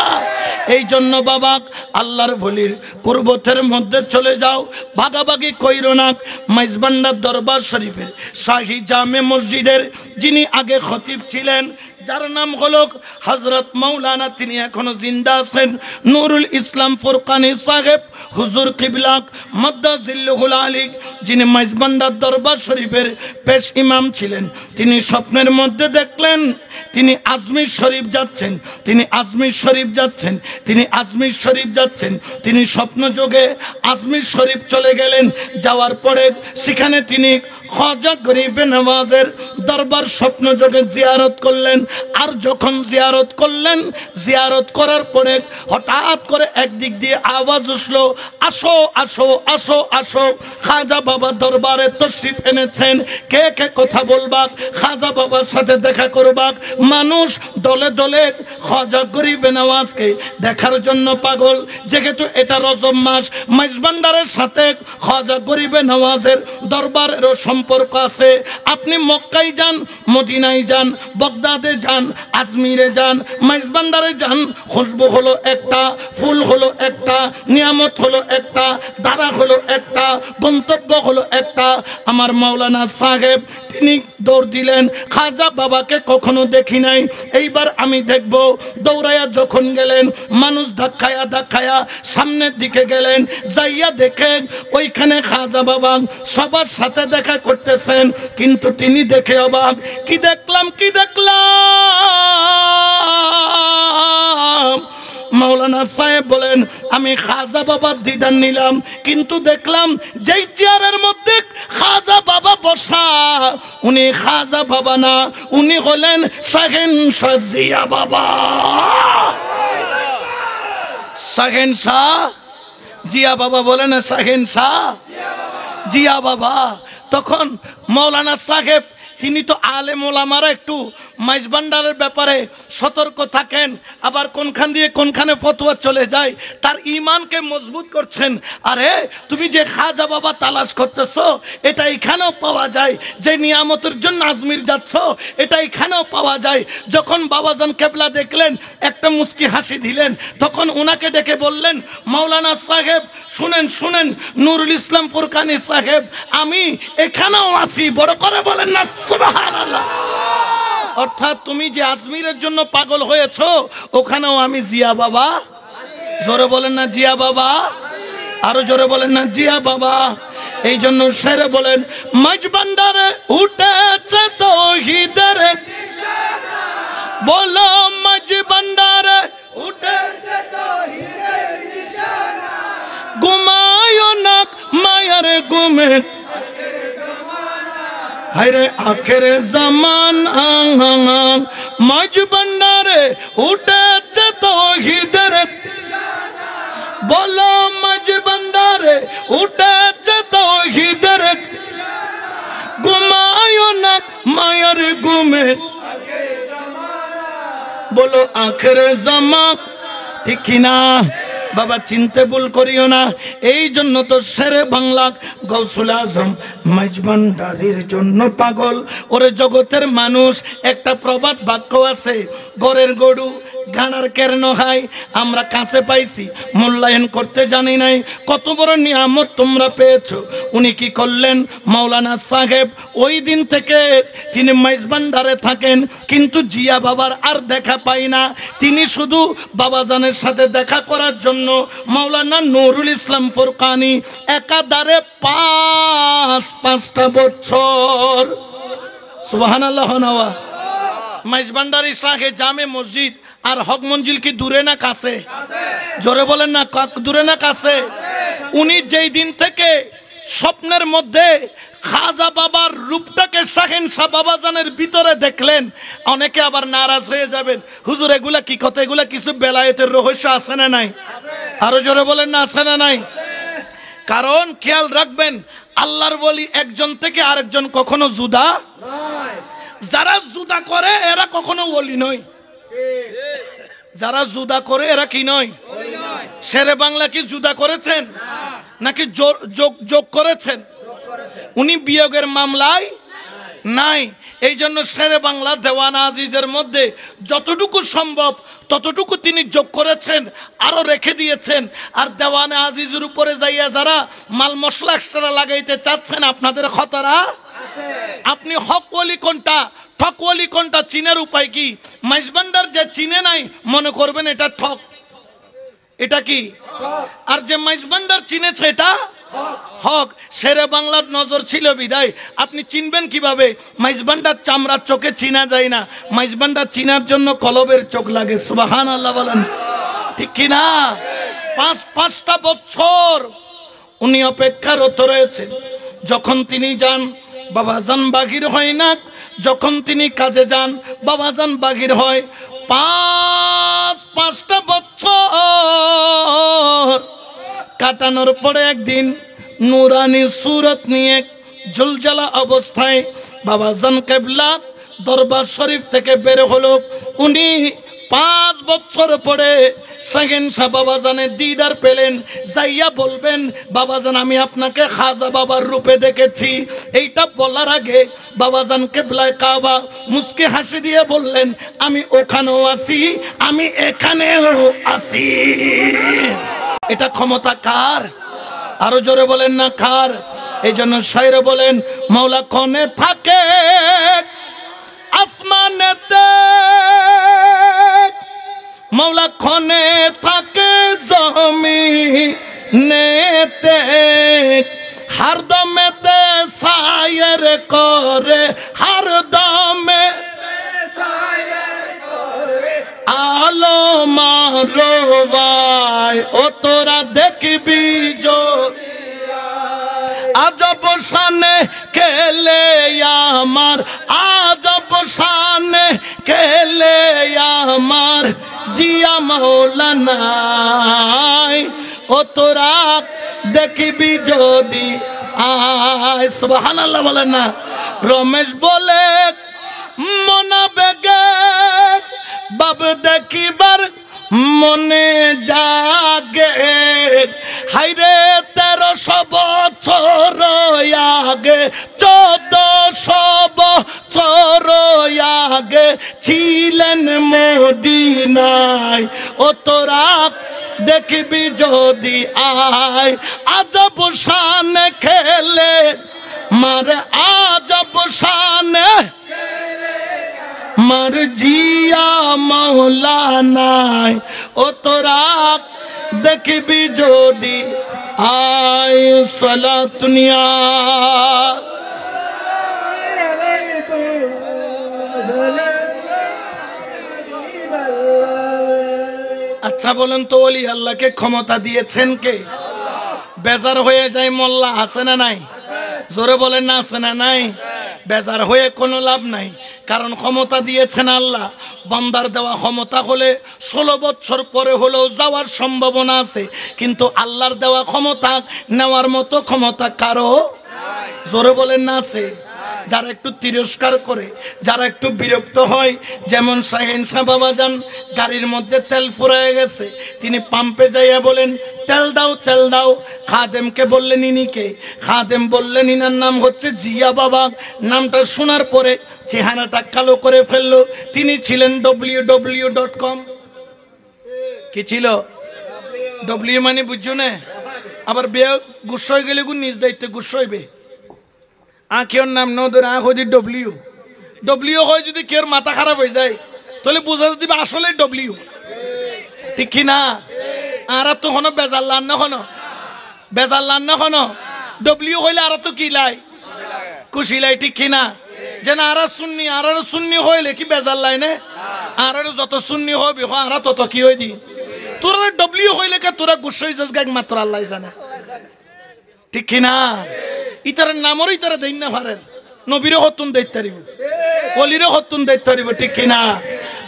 এই জন্য বাবা আল্লাহর বলির কুরবতের মধ্যে চলে যাও, ভাগাভাগি কইরো না। মাইজবান্ডার দরবার শরীফের শাহী জামে মসজিদের যিনি আগে খতিব ছিলেন, যার নাম হলো হযরত মাওলানা, তিনি এখনো জিন্দা আছেন, নুরুল ইসলাম ফুরকানি সাহেব হুজুর কিবলা মাদ্দাজিল্লুহুল আলী, যিনি মাইজবান্ডার দরবার শরীফের পেশ ইমাম ছিলেন। তিনি স্বপ্নের মধ্যে দেখলেন তিনি আজমির শরীফ যাচ্ছেন, তিনি আজমির শরীফ যাচ্ছেন, তিনি আজমির শরীফ যাচ্ছেন। তিনি স্বপ্নযোগে আজমির শরীফ চলে গেলেন। যাওয়ার পরে সেখানে তিনি খাজা গরিবে নওয়াজের দরবার স্বপ্নযোগে জিয়ারত করলেন। আর যখন জিয়ারত করলেন, জিয়ারত করার পরে হঠাৎ করে একদিক দিয়ে আওয়াজ উঠলো, আসো আসো আসো আসো, খাজা বাবা দরবারে তশরিফ এনেছেন, কে কে কথা বলবা, খাজা বাবার সাথে দেখা করবা। মানুষ দলে দলে খাজা গরিবে নওয়াজকে দেখার জন্য পাগল। যেহেতু এটা রজব মাস, মাইজবান্ডারের সাথে খাজা গরিবে নওয়াজের দরবারেরও সম্পর্ক আছে। আপনি মক্কায় যান, মদিনায় যান, বগদাদে যান, আজমিরে যান, মাইজবান্ডারে যান, খুশবু হলো একটা, ফুল হলো একটা, নিয়ামত হলো একটা, দ্বারা হলো একটা, গন্তব্য হলো একটা। আমার মাওলানা সাহেব তিনি দৌড় দিলেন, খাজা বাবাকে কখনো দেখি নাই, এইবার আমি দেখব। দৌড়াইয়া যখন গেলেন, মানুষ ধাক্কায়া ধাক্কায়া সামনের দিকে গেলেন, যাইয়া দেখেন ওইখানে খাজা বাবা সবার সাথে দেখা করতেছেন। কিন্তু তিনি দেখে অবাক, কি দেখলাম কি দেখলাম। মাওলানা সাহেব বলেন, আমি খাজা বাবার দিদার নিলাম, কিন্তু দেখলাম যেই চেয়ারের মধ্যে খাজা বাবা বসা, উনি খাজা বাবা না, উনি হলেন শাহেনশাহ জিয়া বাবা। শাহেনশাহ জিয়া বাবা বলেন, শাহেনশাহ জিয়া বাবা। তখন মাওলানা সাহেব তিনি তো আলেম ওলামারা একটু মাইজবান্ডারের ব্যাপারে সতর্ক থাকেন, আবার কোনখান দিয়ে কোনখানে ফতোয়া চলে যায়, তার ঈমানকে মজবুত করছেন। আরে তুমি যে খাজা বাবা তালাশ করতেছো, এটা এখানেও পাওয়া যায়। যে নিয়ামতের জন্য আজমির যাচ্ছ, এটা এখানেও পাওয়া যায়। যখন বাবাজান কেবলা দেখলেন, একটা মুস্কি হাসি দিলেন, তখন ওনাকে ডেকে বললেন, মাওলানা সাহেব শুনেন শুনেন, নুরুল ইসলাম ফুরকানি সাহেব, আমি এখানেও আছি। বড় করে বলেন না সুবহানাল্লাহ। অর্থাৎ তুমি যে আজমিরের জন্য পাগল হয়েছো, ওখানেও আমি জিয়া বাবা। জোরে বলেন না জিয়া বাবা, আরো জোরে বলেন না জিয়া বাবা। এই জন্য শেরে বলেন, মাইজবান্ডারে উঠেছে তাওহীদের নিশানা, বলো মাইজবান্ডারে উঠেছে তাওহীদের নিশানা, ঘুমায়ো না মায়ার ঘুমে, হায়রে আখেরে জামানা, মাইজবান্ডারে উঠেছে তাওহীদের নিশানা, বলো মাইজবান্ডারে উঠেছে তাওহীদের নিশানা, ঘুমায়ো না মায়ার ঘুমে, বলো আখেরে জামান। ঠিক কিনা বাবা? চিনতে ভুল করিও না। এই জন্য তো শেরে বাংলা গৌসুল আজম মাইজবান্ডারির জন্য পাগল। ওরে জগতের মানুষ, একটা প্রবাদ বাক্য আছে, গরের গরু ঘাড়ার কেরণ হাই আমরা কাছে পাইছি, মূল্যায়ন করতে জানি নাই। কত বড় নিয়ামত তোমরা পেয়েছো। উনি কি করলেন? মাওলানা সাহেব ওই দিন থেকে তিনি মেজবান্ডারে থাকেন, কিন্তু জিয়া বাবার আর দেখা পাই না। তিনি শুধু বাবাজানের সাথে দেখা করার জন্য মাওলানা নুরুল ইসলাম ফুরকানি একাধারে 5-5টা বছর, সুবহানাল্লাহ, মেজবান্ডারি শাহে জামে মসজিদ আর হক মঞ্জিল কি দূরে না কাছে? জোরে বলেন না, দূরে না কাছে? উনি যেই দিন থেকে স্বপ্নের মধ্যে খাজা বাবার রূপটাকে শাহেনশাহ বাবাজানের ভিতরে দেখলেন, অনেকে আবার নারাজ হয়ে যাবেন, হুজুর এগুলা কি কথা, এগুলা কিছু বেলায়েতের রহস্য আছে না নাই? আরো জোরে বলেন না, আছে না নাই? কারণ খেয়াল রাখবেন, আল্লাহর ওলি একজন থেকে আরেকজন কখনো জুদা নয়। যারা জুদা করে এরা কখনো ওলি নয়। যারা জুদা করে এরা কি নয়? শেরে বাংলা কি জুদা করেছেন নাকি যোগ করেছেন? উনি বিয়োগের মামলায় নাই। এই জন্য শেরে বাংলা দেওয়ানা আজিজের মধ্যে যতটুকু সম্ভব ততটুকু তিনি যোগ করেছেন, আরো রেখে দিয়েছেন। আর দেওয়ানা আজিজের উপরে যাইয়া যারা মাল মশলা এক্সট্রা লাগাইতে চাচ্ছেন, আপনাদের খতরা। আপনি হক ওলি কোনটা, ঠক ওলি কোনটা চিনের উপায় কি? মেজবান্ডার যে চিনে নাই মনে করবেন এটা ঠক, এটা কি? আর যে মেজবান্ডার চিনেছে এটা হক। শেরে বাংলার নজর ছিল বিদায় আপনি চিনবেন কিভাবে? মেজবান্ডার চামড়ার চোখে চিনা যায় না, মেজবান্ডার চিনার জন্য কলবের চোখ লাগে। সুবহানাল্লাহ বলেন, ঠিক কিনা? 5-5টা বছর উনি অপেক্ষারত রয়েছেন। যখন তিনি যান বাবাজান বাগির হয় না, যখন তিনি কাজে যান বাবাজান বাগির হয়। 5-5টা বছর কাটানোর পরে একদিন নুরানি সুরত নিয়ে জলজালা অবস্থায় বাবাজান কেবলা দরবার শরীফ থেকে বের হলো। উনি 5 বছর পরে শাহেনশাহ বাবাজানের দিদার পেলেন। যাইয়া বলবেন, বাবাজান আমি আপনাকে খাজা বাবার রূপে দেখেছি। এইটা বলার আগে বাবাজান কেবলায় কাবা মুস্কি হাসি দিয়ে বললেন, আমি ওখানেও আছি, আমি এখানেও আছি। এটা ক্ষমতা কার? আরো জোরে বলেন না কার? এই জন্য শায়রে বলেন, মাওলা কোনে থাকে আসমানেতে, মাওলা কোনে থাকে জমিনেতে, हर दम ते सायर करे हर दम आलो मारो वाय ओ तोरा देखबी जो আজব শানে খেলে আমার আজব শানে খেলে আমার জিয়া মাওলানা ও তোরা দেখবি যদি আয় সুবহানাল্লাহ বলেন না। রমেশ বলে মনা বেগে বাব দেখিবার মনে জাগে হাইরে 1300 বছর আগে 1400 বছর আগে ছিলেন মদিনায় ও তোরা দেখবি যদি আয় আজব শান খেলে মার আজব শান মার জিয়া মাওলানায় ও তোরা দেখবি যদি আয় সালাতুনিয়া। আচ্ছা বলেন তো ওলি আল্লাহকে ক্ষমতা দিয়েছেন কে? বেজার হয়ে যায় মোল্লা, আছে না নাই? জোরে বলেন না, আছে না নাই? বেজার হয়ে কোনো লাভ নাই, কারণ ক্ষমতা দিয়েছেন আল্লাহ। বান্দার দেওয়া ক্ষমতা হলে 16 বছর পরে হলেও যাওয়ার সম্ভাবনা আছে, কিন্তু আল্লাহর দেওয়া ক্ষমতা নেওয়ার মতো ক্ষমতা কারো জোরে বলেন না আছে? যারা একটু তিরস্কার করে, যারা একটু বিরক্ত হয়, যেমন শাহেনশাহ বাবাজান গাড়ির মধ্যে তেল ফুরায় গেছে, তিনি পাম্পে যাইয়া বলেন তেল দাও তেল দাও। খাদেমকে বললেন ইনিকে, খাদেম বললেন ইনার নাম হচ্ছে জিয়া বাবা। নামটা শোনার পরে চেহারাটা কালো করে ফেললো। তিনি ছিলেন www.com কি ছিল? ডব্লিউ মানে বুঝছো না? আবার বিয়ে গুসা হয়ে গেলে নিজ দায়িত্বে গুসা হইবে। কেউ নাম ন ধরে হয়ে ডব্লিউ ডব্লিউ হয়, যদি কেউ মাথা খারাপ হয়ে যায় তাহলে বোঝা দিবে আসলে ডব্লিউ, ঠিক কি না? আর তো কোনো বেজার লান না, কোনো বেজার লান না, কোনো ডব্লিউ হইলে আর তো কি লাই, খুশি লাই, ঠিক কি না? যেন আর শূন্য হইলে কি বেজার লাই না? আর যত শূন্য হবি আর তত কি হয়ে দি, তোরা ডব্লিউ হইলে কে তোরা গুসাই যাস গাই মাত্র আল্লাহ জানে, ঠিক কি না? ইতার নামরই তারা দেন না পারেন, নবীরও হতুন দেখতে পারিব, অলিরও হতুন দেখতে পারিব, ঠিক কিনা?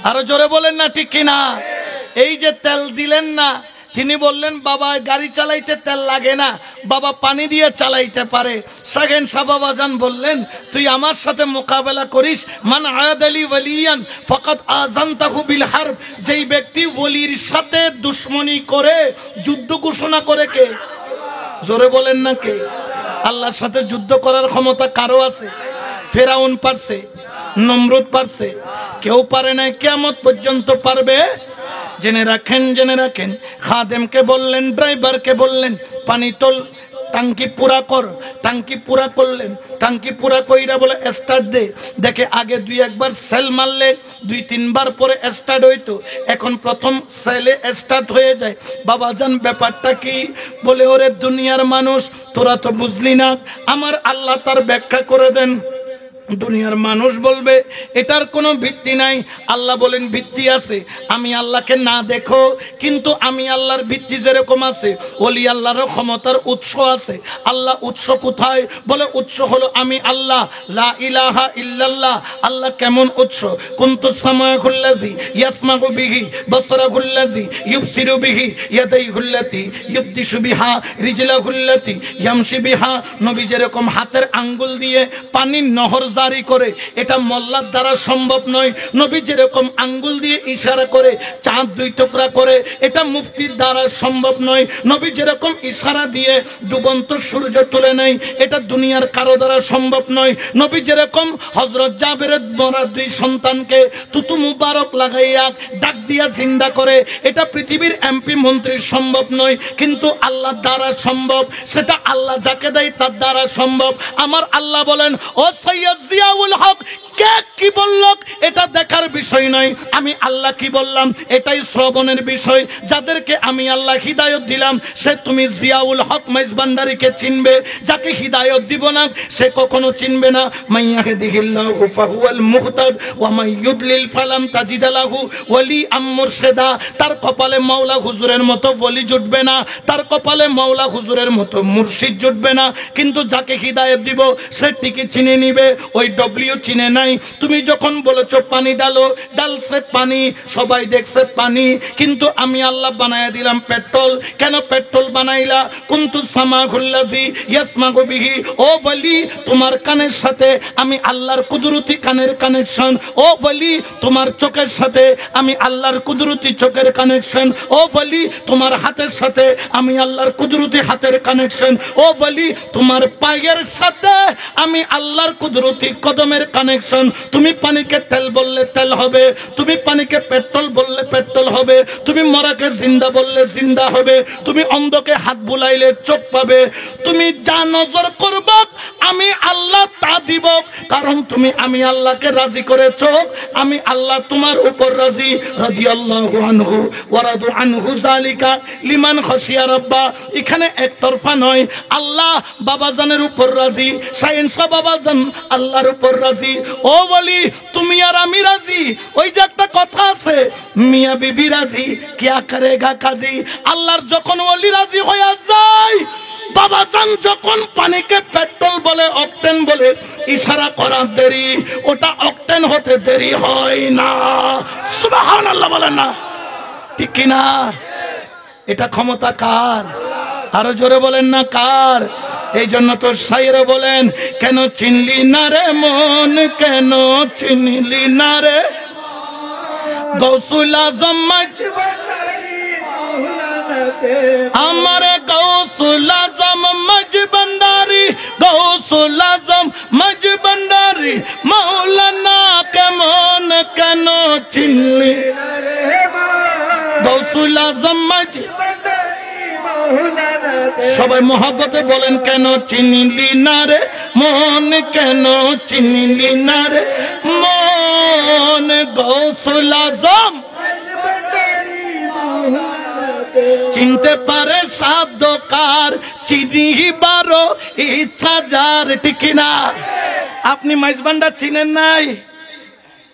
আরো জোরে বলেন না, ঠিক কিনা? এই যে তেল দিলেন না, তিনি বললেন বাবা গাড়ি চালাইতে তেল লাগে না, বাবা পানি দিয়ে চালাইতে পারে। সেকেন্ড সাহাবাজান বললেন তুই আমার সাথে মোকাবেলা করিস, মান আয়াদালি ওয়ালিয়ান ফাকাদ আযানতাহু বিল হারব, যেই ব্যক্তি ওলির সাথে দুশমনি করে, যুদ্ধ ঘোষণা করে কে? জোরে বলেন না কে? আল্লাহর সাথে যুদ্ধ করার ক্ষমতা কারো আছে? ফেরাউন পারছে, নমরুদ পারছে, কেউ পারে না, কিয়ামত পর্যন্ত পারবে। জেনে রাখেন, জেনে রাখেন। খাদেমকে বললেন, ড্রাইভারকে বললেন পানি তোল, টাঙ্কি পুরা কর। টাঙ্কি পুরা করলেন, টাঙ্কি পুরা কইরা বলে স্টার্ট দে। দেখে আগে দুই একবার সেল মারলে 2-3 বার পরে স্টার্ট হইতো, এখন প্রথম সেলে স্টার্ট হয়ে যায়। বাবাজান ব্যাপারটা কি? বলে ওরে দুনিয়ার মানুষ তোরা তো বুঝলি না, আমার আল্লাহ তার ব্যাখ্যা করে দেন। দুনিয়ার মানুষ বলবে এটার কোনো ভিত্তি নাই, আল্লাহ বলেন ভিত্তি আছে। আমি আল্লাহকে না দেখো, কিন্তু আমি আল্লাহর ভিত্তি যেরকম আছে, ওলি আল্লাহর ক্ষমতার উৎস আছে। আল্লাহ উৎস কোথায়? বলে উৎস হলো আমি আল্লাহ, লা ইলাহা ইল্লাল্লাহ। আল্লাহ কেমন উৎস? কুনতুস সামাউল্লাযী ইয়াসমাউ বিহি, বাসরাহুল্লাযী ইউবসিরু বিহি, ইয়াদাইহুল্লাতী ইউবদিশু বিহা, রিজলাহুল্লাতী ইয়ামশি বিহা। নবী যেরকম হাতের আঙ্গুল দিয়ে পানির নহর জারি করে, এটা মোল্লার দ্বারা সম্ভব নয়। নবী যেরকম আঙ্গুল দিয়ে ইশারা করে চাঁদ 2 টুকরা করে, এটা মুফতির দ্বারা সম্ভব নয়। নবী যেরকম ইশারা দিয়ে ডুবন্ত সূর্য তুলে নেয়, এটা দুনিয়ার কারো দ্বারা সম্ভব নয়। নবী যেরকম হযরত জাবেরের মরা 2 সন্তানকে তুতু মুবারক লাগাইয়া ডাক দিয়া জিন্দা করে, এটা পৃথিবীর এমপি মন্ত্রীর সম্ভব নয়, কিন্তু আল্লাহ দ্বারা সম্ভব। সেটা আল্লাহ যাকে দেয় তার দ্বারা সম্ভব। আমার আল্লাহ বলেন, ও সৈয়দ জিয়াউল হক, কে কি বলল এটা দেখার বিষয় নয়, আমি আল্লাহ কি বললাম এটাই শ্রবণের বিষয়। যাদেরকে আমি আল্লাহ হিদায়ত দিলাম, সে তুমি জিয়াউল হক মেজবান্ডারিকে চিনবে, যাকে হিদায়ত দিব না সে কখনো চিনবে না। মাইয়াহদিহিল্লাহু ফাহুয়াল মুহতাদ ওয়া মাইয়ুদলিল ফালাম তাজিদ লাহু ওয়ালিয়াম মুরশিদা। তার কপালে মাওলা হুজুরের মতো ওলি জুটবে না, তার কপালে মাওলা হুজুরের মতো মুর্শিদ জুটবে না, কিন্তু যাকে হিদায়ত দিব সে ঠিকই চিনে নিবে। ওই ডব্লিউ চিনে নাই। তুমি যখন বলেছো পানি ডালো, ডালছে পানি, সবাই দেখছে পানি, কিন্তু আমি আল্লাহ বানায়া দিলাম পেট্রোল। কেন পেট্রোল বানাইলা? কুনতুস সামাউল্লাযী ইয়াসমাউ বিহি। ও বলি, তোমার কানের সাথে আমি আল্লাহর কুদরতি কানের কানেকশন। ও বলি, তোমার চোখের সাথে আমি আল্লাহর কুদরতি চোখের কানেকশন। ও বলি, তোমার হাতের সাথে আমি আল্লাহর কুদরতি হাতের কানেকশন। ও বলি, তোমার পায়ের সাথে আমি আল্লাহর কুদরতি কদমের কানেকশন। তুমি পানিকে তেল বললে তেল হবে, তুমি পানিকে পেট্রোল বললে পেট্রোল হবে, তুমি মরাকে জিন্দা বললে জিন্দা হবে, তুমি অন্ধকে হাত বুলাইলে চোখ পাবে। তুমি যা নজর করব আমি আল্লাহ তা দিব, কারণ তুমি আমি আল্লাহকে রাজি করেছো, আমি আল্লাহ তোমার উপর রাজি। রাদিয়াল্লাহু আনহু ওয়া রাদু আনহু যালিকা লিমান খাশিয়া রাব্বা। এখানে একতরফা নয়, আল্লাহ বাবাজানের উপর রাজি, সায়েন্সা বাবাজান আল্লাহর উপর রাজি। ও বলি, তুমি আর আমি রাজি। ওই যে একটা কথা আছে, মিয়া বিবি রাজি কিয়া করেগা কাজী। আল্লাহর যখন ওলি রাজি হয়ে যায়, বাবাজান যখন পানিকে পেট্রোল বলে, অকটেন বলে, ইশারা করার দেরি, ওটা অকটেন হতে দেরি হয় না। সুবহানাল্লাহ বলেন না, ঠিক কিনা? এটা ক্ষমতা কার? আরো জোরে বলেন না কার? এই জন্য তো শায়ের বলেন, কেন চিনলি না রে মন, কেন চিনলি না রে গৌসুল আজম আমার গৌসুল আজম মজবন্দারি, গৌসুল আজম মজবন্দারি মাওলানা কেমন কেন চিনলি। গৌসুল গৌসুল আজম সবাই মহব্বতে বলেন, কেন চিনিলি না রে মন, কেন চিনিলি না রে মন, গৌসুল আজম চিনতে পারে সাধ্যকার, চিনিবারও ইচ্ছা যার, ঠিক না? আপনি মাইজবান্ডার চিনেন নাই,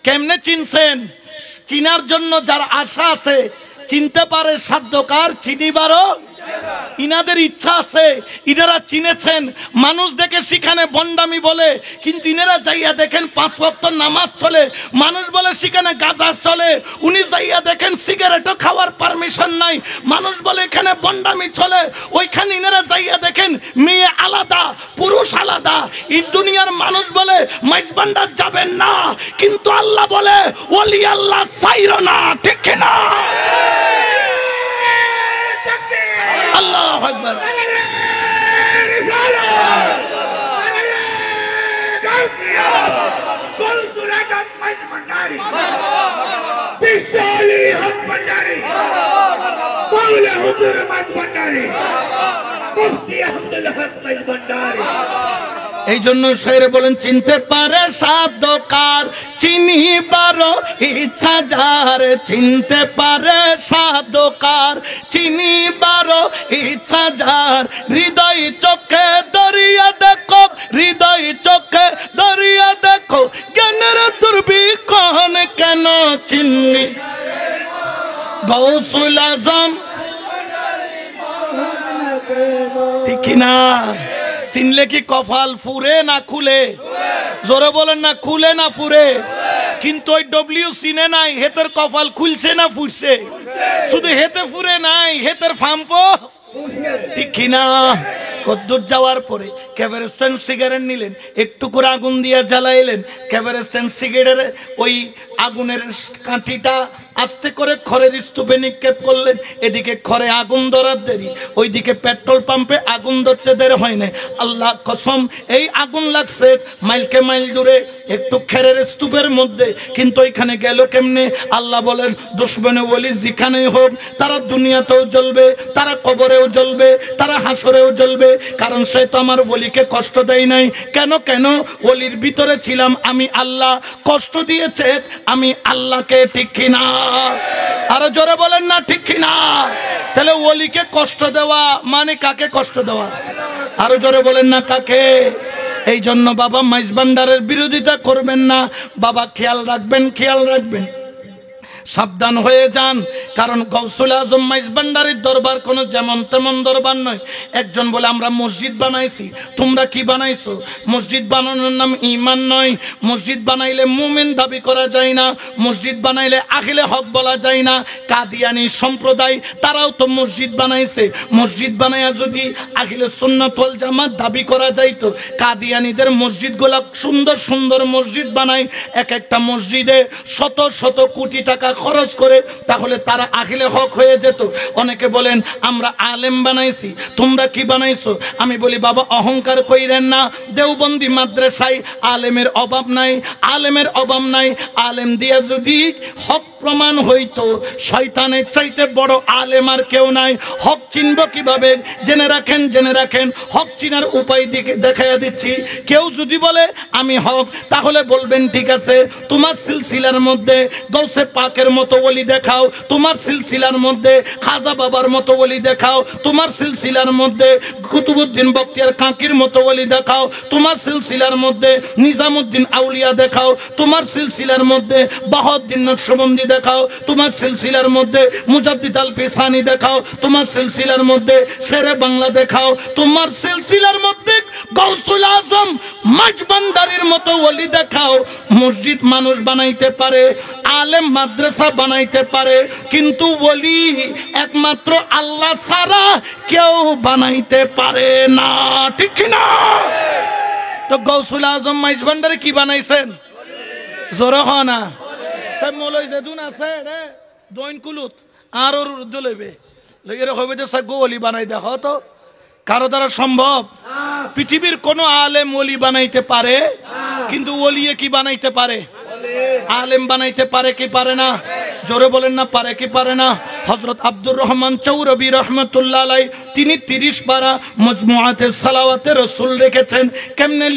কেমনে চিনছেন? চিনার জন্য যার আশা আছে, চিনতে পারে সাধ্যকার, চিনিবারও ইনাদের ইচ্ছা আছে, ইনারা চিনেছেন। মানুষ দেখে সেখানে বন্ডামি বলে, কিন্তু ইনারা যাইয়া দেখেন 5 ওয়াক্ত নামাজ চলে। মানুষ বলে সেখানে গাঁজা চলে, উনি যাইয়া দেখেন সিগারেটও খাওয়ার পারমিশন নাই। মানুষ বলে এখানে বন্ডামি চলে, ওইখানে ইনারা যাইয়া দেখেন মেয়ে আলাদা পুরুষ আলাদা। এই দুনিয়ার মানুষ বলে মাইজবান্ডার যাবেন না, কিন্তু আল্লাহ বলে ওলি আল্লাহ সাইরো না, ঠিক না? আল্লাহু আকবার। এই জন্য শেরে বলেন, চিনতে পারে সাধ্যকার, চিনিবারও ইচ্ছা যার, চিনতে পারে সাধ্যকার, চিনিবারও ইচ্ছা যার। হৃদয় চোখে দরিয়া দেখো, হৃদয় চোখে দরিয়া দেখো, জ্ঞানের দুর্বিক্ষণ কেন চিনলি গৌসুল আজম, ঠিক না? চিনলে কি কপাল ফুরে না খুলে? জোরে বলেন না, খুলে না ফুরে? কিন্তু ওই ডব্লিউ চিনে নাই, হেতের কপাল খুলছে না ফুরছে? শুধু হেতে ফুরে নাই, হেতের ফাম্পো, ঠিক না? কদ্দুর যাওয়ার পরে ক্যাভারেস্টেন সিগারেট নিলেন, একটু করে আগুন দিয়ে জ্বালাইলেন। ক্যাভারেস্টেন সিগারেটের ওই আগুনের কাঠিটা আস্তে করে খড়ের স্তূপে নিক্ষেপ করলেন। এদিকে খড়ে আগুন ধরার দেরি, ওইদিকে পেট্রোল পাম্পে আগুন ধরতে দেরি হয় না। আল্লাহ কসম, এই আগুন লাগছে মাইলকে মাইল দূরে, একটু খেরের স্তূপের মধ্যে, কিন্তু ওইখানে গেল কেমনে? আল্লাহ বলেন, দুশমনে ওলি যেখানেই হোক, তারা দুনিয়াতেও জ্বলবে, তারা কবরেও জ্বলবে, তারা হাসরেও জ্বলবে, কারণ সে তো আমার ওলিকে কষ্ট দেয় নাই। কেন? কেন? ওলির ভিতরে ছিলাম আমি আল্লাহ, কষ্ট দিয়েছে আমি আল্লাহকে, ঠিক কিনা? আরো জোরে বলেন না, ঠিক কিনা? তাহলে ওলিকে কষ্ট দেওয়া মানে কাকে কষ্ট দেওয়া? আরো জোরে বলেন না, কাকে? এই জন্য বাবা মাইজবান্ডারের বিরোধিতা করবেন না। বাবা খেয়াল রাখবেন, খেয়াল রাখবেন, সাবধান হয়ে যান। কারণ গৌসুল আজম মাইজবান্ডারির দরবার কোনো যেমন তেমন দরবার নয়। একজন বলে আমরা মসজিদ বানাইছি, তোমরা কি বানাইছো? মসজিদ বানানোর নাম ঈমান নয়। মসজিদ বানাইলে মুমিন দাবি করা যায় না, মসজিদ বানাইলে আখিলে হক বলা যায় না। কাদিয়ানি সম্প্রদায় তারাও তো মসজিদ বানাইছে। মসজিদ বানাইয়া যদি আখিলে সুন্নাত ওয়াল জামাত দাবি করা যাইতো, কাদিয়ানিদের মসজিদগুলা সুন্দর সুন্দর মসজিদ বানায়, এক একটা মসজিদে শত শত কোটি টাকা খরচ করে, তাহলে তারা আখিলে হক হয়ে যেত। অনেকে বলেন আমরা আলেম বানাইছি, তোমরা কি বানাইছো? আমি বলি বাবা অহংকার কইরেন না, দেওবন্দি মাদ্রাসায় আলেমের অভাব নাই, আলেমের অভাব নাই। আলেম দিয়া যদি হক প্রমাণ হইতো, শয়তানের চাইতে বড় আলেম আর কেউ নাই। হক চিনব কিভাবে? জেনে রাখেন, জেনে রাখেন, হক চিনার উপায় দিকে দেখাইয়া দিচ্ছি। কেউ যদি বলে আমি হক, তাহলে বলবেন ঠিক আছে, তোমার সিলসিলার মধ্যে গৌসে পাকের মতো ওলি দেখাও, তোমার সিলসিলার মধ্যে খাজা বাবার মতো ওলি দেখাও, তোমার সিলসিলার মধ্যে কুতুবউদ্দিন বখতিয়ার কাকির মতো ওলি দেখাও, তোমার সিলসিলার মধ্যে নিজামউদ্দিন আউলিয়া দেখাও, তোমার সিলসিলার মধ্যে বাহাউদ্দিন নকশবন্দি দেখাও, তোমার সিলসিলার মধ্যে মুজাদ্দিদ আল ফিসানি দেখাও, তোমার সিলসিলার মধ্যে শেরে বাংলা দেখাও, তোমার সিলসিলার মধ্যে গৌসুল আজম মাঝবান্দারির মতো ওলি দেখাও। মসজিদ মানুষ বানাইতে পারে, আলেম মাদ্রাসা বানাইতে পারে, কিন্তু ওলি একমাত্র আল্লাহ ছাড়া কেউ বানাইতে পারে না, ঠিক না? তো গৌসুল আজম মাঝবান্দারি কি বানাইছেন? জোরে হ না। সব মৌলভী যেদুন আছে রে দইন কুলুত আর ওর দলবে লেগে হইবে যে সব ওলি বানাই দেখো তো, কারো দ্বারা সম্ভব? পৃথিবীর কোন আলেম ওলি বানাইতে পারে, কিন্তু ওলিয়ে কি বানাইতে পারে? আলেম বানাইতে পারে কি পারে না? জোরে বলেন না, পারে কি পারে না? হযরত আব্দুর রহমান চৌরবী রহমাতুল্লাহ আলাইহি তিনি 30 পারা মজমুআতে সালাওয়াতে রাসূল রেখেছেন। কেমনে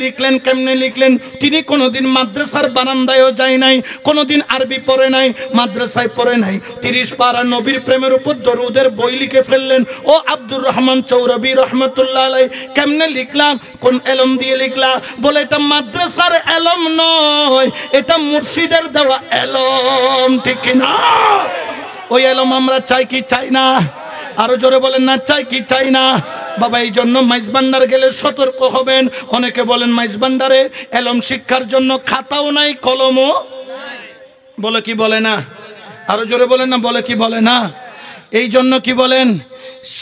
লিখলেন? তিনি কোনোদিন মাদ্রাসার বারান্দায়ও যায় নাই, কোনোদিন আরবি পড়ে নাই, মাদ্রাসায় পড়ে নাই। 30 পারা নবীর প্রেমের উপর দরুদের বই লিখে ফেললেন। ও আব্দুর রহমান চৌরবী রহমাতুল্লাহ আলাইহি কেমনে লিখলাম, কোন এলম দিয়ে লিখলা? বলে এটা মাদ্রাসার এলম নয়, এটা মুর্শিদের দেওয়া এলম। ঠিক কি না? ওই এলম আমরা চাই কি চাই না? আরো জোরে বলেন না, চাই কি চাই না? বাবা এই জন্য মাইজবান্ডার গেলে সতর্ক হবেন। অনেকে বলেন মাইজবান্ডারে এলম শিক্ষার জন্য খাতাও নাই, কলমও বলে কি বলে না? আরো জোরে বলেন না, বলে কি বলে না? এই জন্য কি বলেন,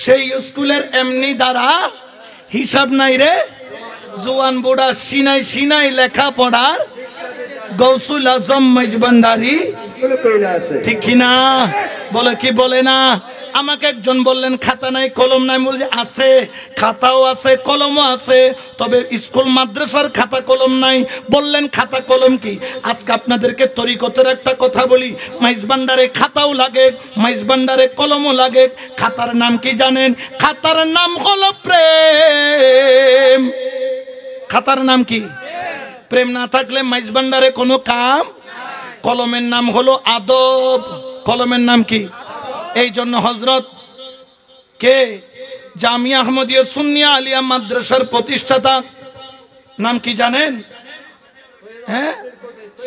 সেই স্কুলের এমনি দ্বারা হিসাব নাই রে জোয়ান বুড়া, সিনাই লেখা পড়ার গৌসুল আজম মাইজবান্ডারি। ঠিক কিনা? বলে কি বলে না? আমাকে একজন বললেন খাতা নাই কলম নাই, বলছে আছে, খাতাও আছে কলমও আছে, তবে স্কুল মাদ্রাসার খাতা কলম নাই। বললেন খাতা কলম কি? আজকে আপনাদেরকে তরিকতের একটা কথা বলি, মাইজবান্ডারে খাতাও লাগে, মাইজবান্ডারে কলমও লাগে। খাতার নাম কি জানেন? খাতার নাম হলো প্রেম। খাতার নাম কি? প্রেম না থাকলে মাইজবান্ডারে কোনো কাম। কলমের নাম হলো আদব। কলমের নাম কি? এই জন্য হযরত কে জামিয়া আহমদিয়া সুন্নিয়া আলিয়া মাদ্রাসার প্রতিষ্ঠাতা নাম কি জানেন? হ্যাঁ,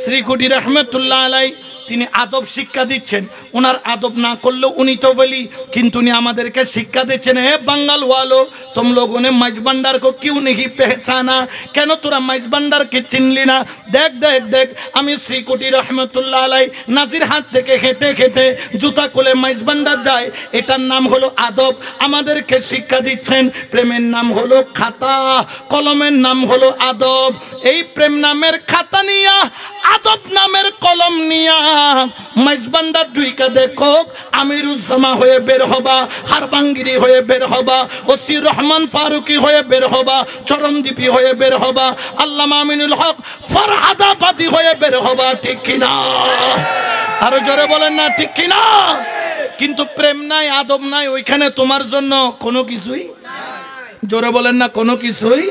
শ্রীকুটি রহমতুল্লাহ আলাইহি তিনি আদব শিক্ষা দিচ্ছেন। ওনার আদব না করলেও উনি তো বলি, কিন্তু উনি আমাদেরকে শিক্ষা দিচ্ছেন, হে বাঙ্গাল ওয়ালো तुम लोगों ने মাইজবান্ডার को क्यों नहीं पहचाना? কেন তোরা মাইজবান্ডারকে চিনলি না? দেখ দেখ দেখ, আমি শ্রীকুটি রহমতুল্লাহ আলাইহি নাজির হাট থেকে হেঁটে হেঁটে জুতা খুলে মাইজবান্ডার যায়। এটার নাম হলো আদব। আমাদেরকে শিক্ষা দিচ্ছেন প্রেমের নাম হলো খাতা, কলমের নাম হলো আদব। এই প্রেম নামের খাতা নিয়া, আদব নামের কলম নিয়া মাইজবান্ডার ঢুইকা দেখো, আমিরুজ্জামা হয়ে বের হবা, হারবাঙ্গিরি হয়ে বের হবা, ওসি রহমান ফারুকি হয়ে বের হবা, চরমদ্বীপী হয়ে বের হবা, আল্লামা আমিনুল হক ফরহাদাবাদী হয়ে বের হবা। ঠিক কিনা? আরো জোরে বলেন না, ঠিক কিনা? কিন্তু প্রেম নাই, আদব নাই, ওইখানে তোমার জন্য কোনো কিছুই। জোরে বলেন না, কোনো কিছুই।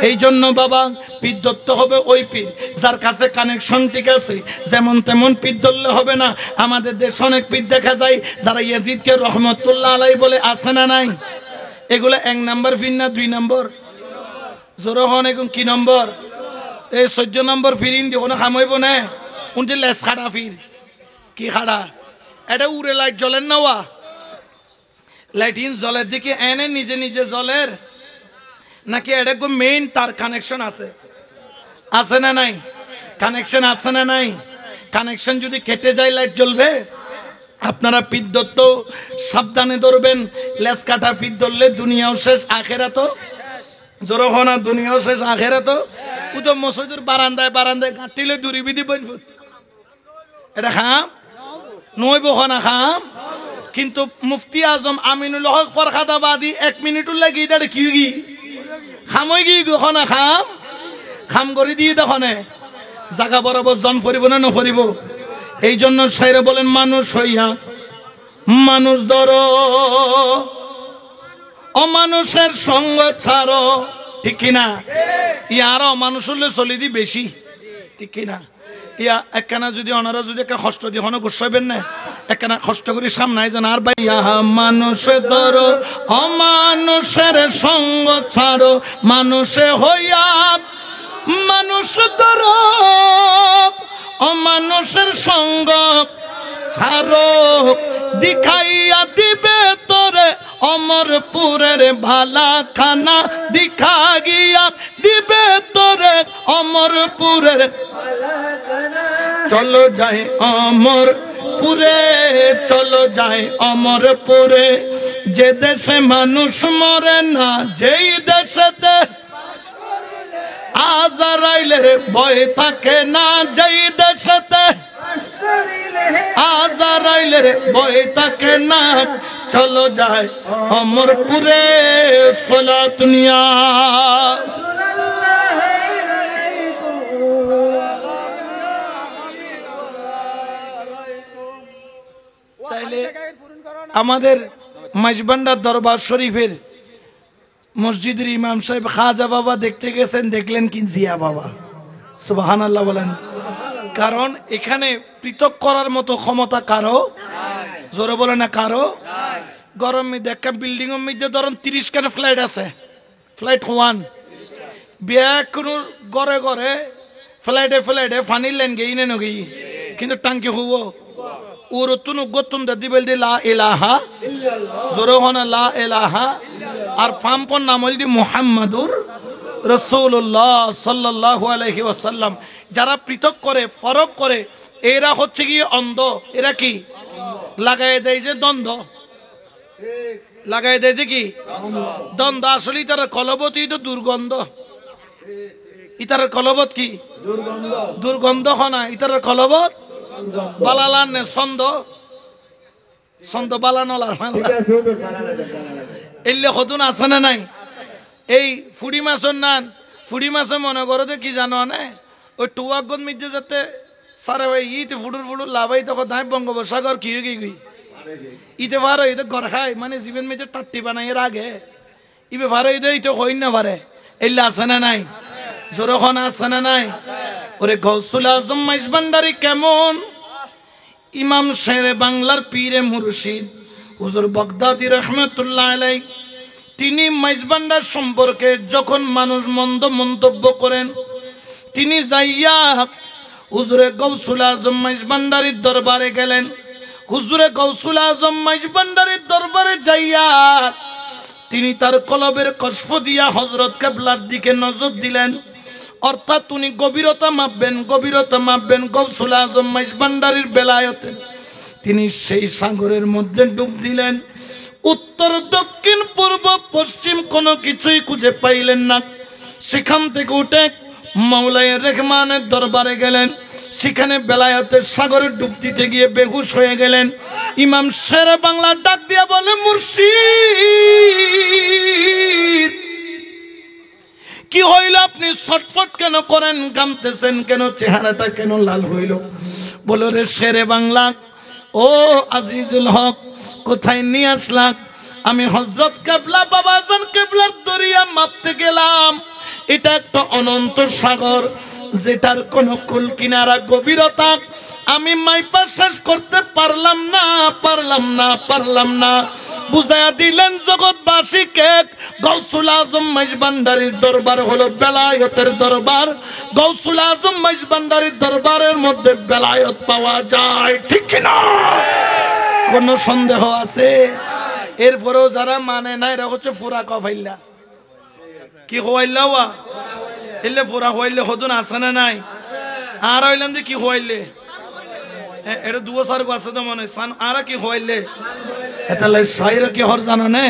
এই জন্য বাবা পীর ধরতে হবে ওই পীর যার কাছে কানেকশন ঠিক আছে। যেমন তেমন পীর ধরলে হবে না। আমাদের দেশে অনেক পীর দেখা যায় যারা ইয়াজিদকে রহমতুল্লাহ আলাইহি বলে, আছে না নাই? এগুলো 1 নাম্বার পীর না 2 নাম্বার? জোরে হন, এখন কি নম্বর? এই 14 নম্বর ফিরিন দিয়ে কোনো খামাইব না। উনটি লেস খাড়া ফির। কি খাড়া? এটা উড়ে লাইট জ্বলেন না, ওয়া লাইটিন জলের দিকে এনে নিজে নিজে জলের, নাকি এটা মেইন তার কানেকশন আছে? আছে না নাই? কানেকশন আছে না নাই? কানেকশন যদি কেটে যায় লাইট জ্বলবে? আপনারা পীর ধরত সাবধানে ধরবেন। লেস কাটা পীর ধরলে দুনিয়াও শেষ, আখেরাতও। জোরে হো না, দুনিয়াও শেষ আখেরাতও। ও তো মসজিদের বারান্দায় বারান্দায় গাঁটিলে দূরি বিধি বলব, এটা খাম নইব না খাম। কিন্তু মুফতি আজম আমিনুল হক ফরহাদাবাদী 1 মিনিট লাগি এটা কি গি খামই গি গখনা খাম খাম করে দিয়ে দেখনে জায়গা বরাবর জন পড়িব না নপড়িব। এই জন্য সাইরে বলেন, মানুষ হইয়া মানুষ ধরো, অমানুষের সঙ্গ ছাড়ো। ঠিক কিনা? ইয়ার অমানুষ হলে চলি দি বেশি। ঠিক কিনা? ইয়া একখানা যদি ওনারা যদি একটা কষ্ট দিয়ে হন গোসাইবেন না, একখানা কষ্ট করে সামনে যান। আর ভাই মানুষ ধরো, অমানুষের সঙ্গ ছাড়ো, মানুষে হইয়া মানুষ ধরো, অমানুষের সঙ্গ ছাড়ো। দিখাইয়া দিবে তোরে অমরপুরের ভালা খানা, দিখা গিয়া দিবে তোরে অমরপুরের চলো যাই অমরপুরে, চলো যাই অমরপুরে। যে দেশে মানুষ মরে না, যেই দেশেতে আজরাইলের ভয় থাকে না, যেই দেশেতে আজরাইলের ভয় থাকে না, চলো যাই অমরপুরে সালাত নিয়া। তাইলে আমাদের মাইজবান্ডার দরবার শরীফের মসজিদের ইমাম সাহেব খাজা বাবা দেখতে গেছেন, দেখলেন কি জিয়া বাবা। সুবহানাল্লাহ বলেন। কারণ এখানে পৃথক করার মতো ক্ষমতা কারো, জোরে বলে না কারো। গরম দেখা বিল্ডিং এর মধ্যে ধরুন 30 খানা ফ্লাইট আছে, ফ্লাইট 1 বিয়া কোনো ঘরে ঘরে ফ্লাইটে ফ্লাইটে ফানির লাইন গেই না নগেই, কিন্তু টাঙ্কি হব ওর তুন গতুন দাদি বল দি লা ইলাহা জোরে হনা লা ইলাহা, আর পাম্পন নাম হল দি মুহাম্মাদুর রাসূলুল্লাহ সাল্লাল্লাহু আলাইহি ওয়াসাল্লাম। যারা পৃথক করে, ফরক করে, এরা হচ্ছে কি অন্ধ। এরা কি লাগাই দেয় যে দ্বন্দ্ব, লাগাই দেয় যে কি দ্বন্দ্ব। আসলে তারা কলবত তো দুর্গন্ধ, ইতার কলবত কি দুর্গন্ধ হনা, ইতার কলবত বালালান নে ছন্দ ছন্দ বালানলার এলে হতুন আছে না নাই। এই ফুড়ি মাছের নান, ফুড়ি মাছে মনে করো কি জানো না, ওই টুয়াগন মিজে যাতে সারে ভাই ইতে ফুডুর ফুডুর লাভাই তখন নাই বঙ্গোপসাগর কি হয়ে গই ইতে পারো এটা ঘর খাই মানে জীবন মেজে টাট্টি বানাই এর আগে ইবে পারো এটা ইতে হই না পারে। এলে আছে না নাই, জোরখন আছে না নাই। ওরে গৌসুল আজম মাইজবান্ডারি কেমন, ইমাম শেরে বাংলার পীরে মুর্শিদ হুজুর বাগদাদি রহমতুল্লাহ আলাইহি, তিনি মাইজবান্ডার সম্পর্কে যখন মানুষ মন্দ মন্তব্য করেন, তিনি যাইয়া হুজুরে গৌসুল আজম মাইজবান্ডারির দরবারে গেলেন। হুজুরে গৌসুল আজম মাইজবান্ডারির দরবারে যাইয়া তিনি তার কলবের কশফ দিয়া হযরত কিবলার দিকে নজর দিলেন। অর্থাৎ উনি গভীরতা মাপবেন, গভীরতা মাপবেন গৌসুল আজম মাইজবান্ডারির বেলায়েতে। তিনি সেই সাগরের মধ্যে ডুব দিলেন। উত্তর দক্ষিণ পূর্ব পশ্চিম কোনো কিছুই খুঁজে পাইলেন না। সেখান থেকে উঠে মাওলায়ে রহমানের দরবারে গেলেন। সেখানে বেলায়েতের সাগরে ডুব দিতে গিয়ে বেহুশ হয়ে গেলেন। ইমাম শেরে বাংলা ডাক দিয়া বলে, মুর্শিদ কি হইল, আপনি ছটফট কেন করেন, গামতেছেন কেন, চেহারাটা কেন লাল হইল? বলো রে শেরে বাংলা, ও আজিজুল হক, কোথায় নিয়ে আসলাম? আমি হযরত কিবলা বাবাজান কিবলার দরিয়া মাপতে গেলাম। এটা একটা অনন্ত সাগর, যেটার কোন কুল কিনারা গভীরতা আমি মাইপা শেষ করতে পারলাম না। বুঝাইয়া দিলেন জগৎবাসীকে, গৌসুল আজম মাইজবান্ডারির দরবার হলো বেলায়েতের দরবার। গৌসুল আজম মাইজবান্ডারির দরবারের মধ্যে বেলায়েত পাওয়া যায়, ঠিক কিনা? কোন সন্দেহ আছে? এরপরেও যারা মানে না, এরা হচ্ছে ফোরা কফাইল্লা। কি হইল্লা ওয়া এলে ফোরা হইলে হদুন আছে না নাই? আর হইলাম যে কি হইলে এটা দুয়ো সার্গ আছে তো মনে সান আর কি হইলে এতালে সাইরা কি হর জানো নে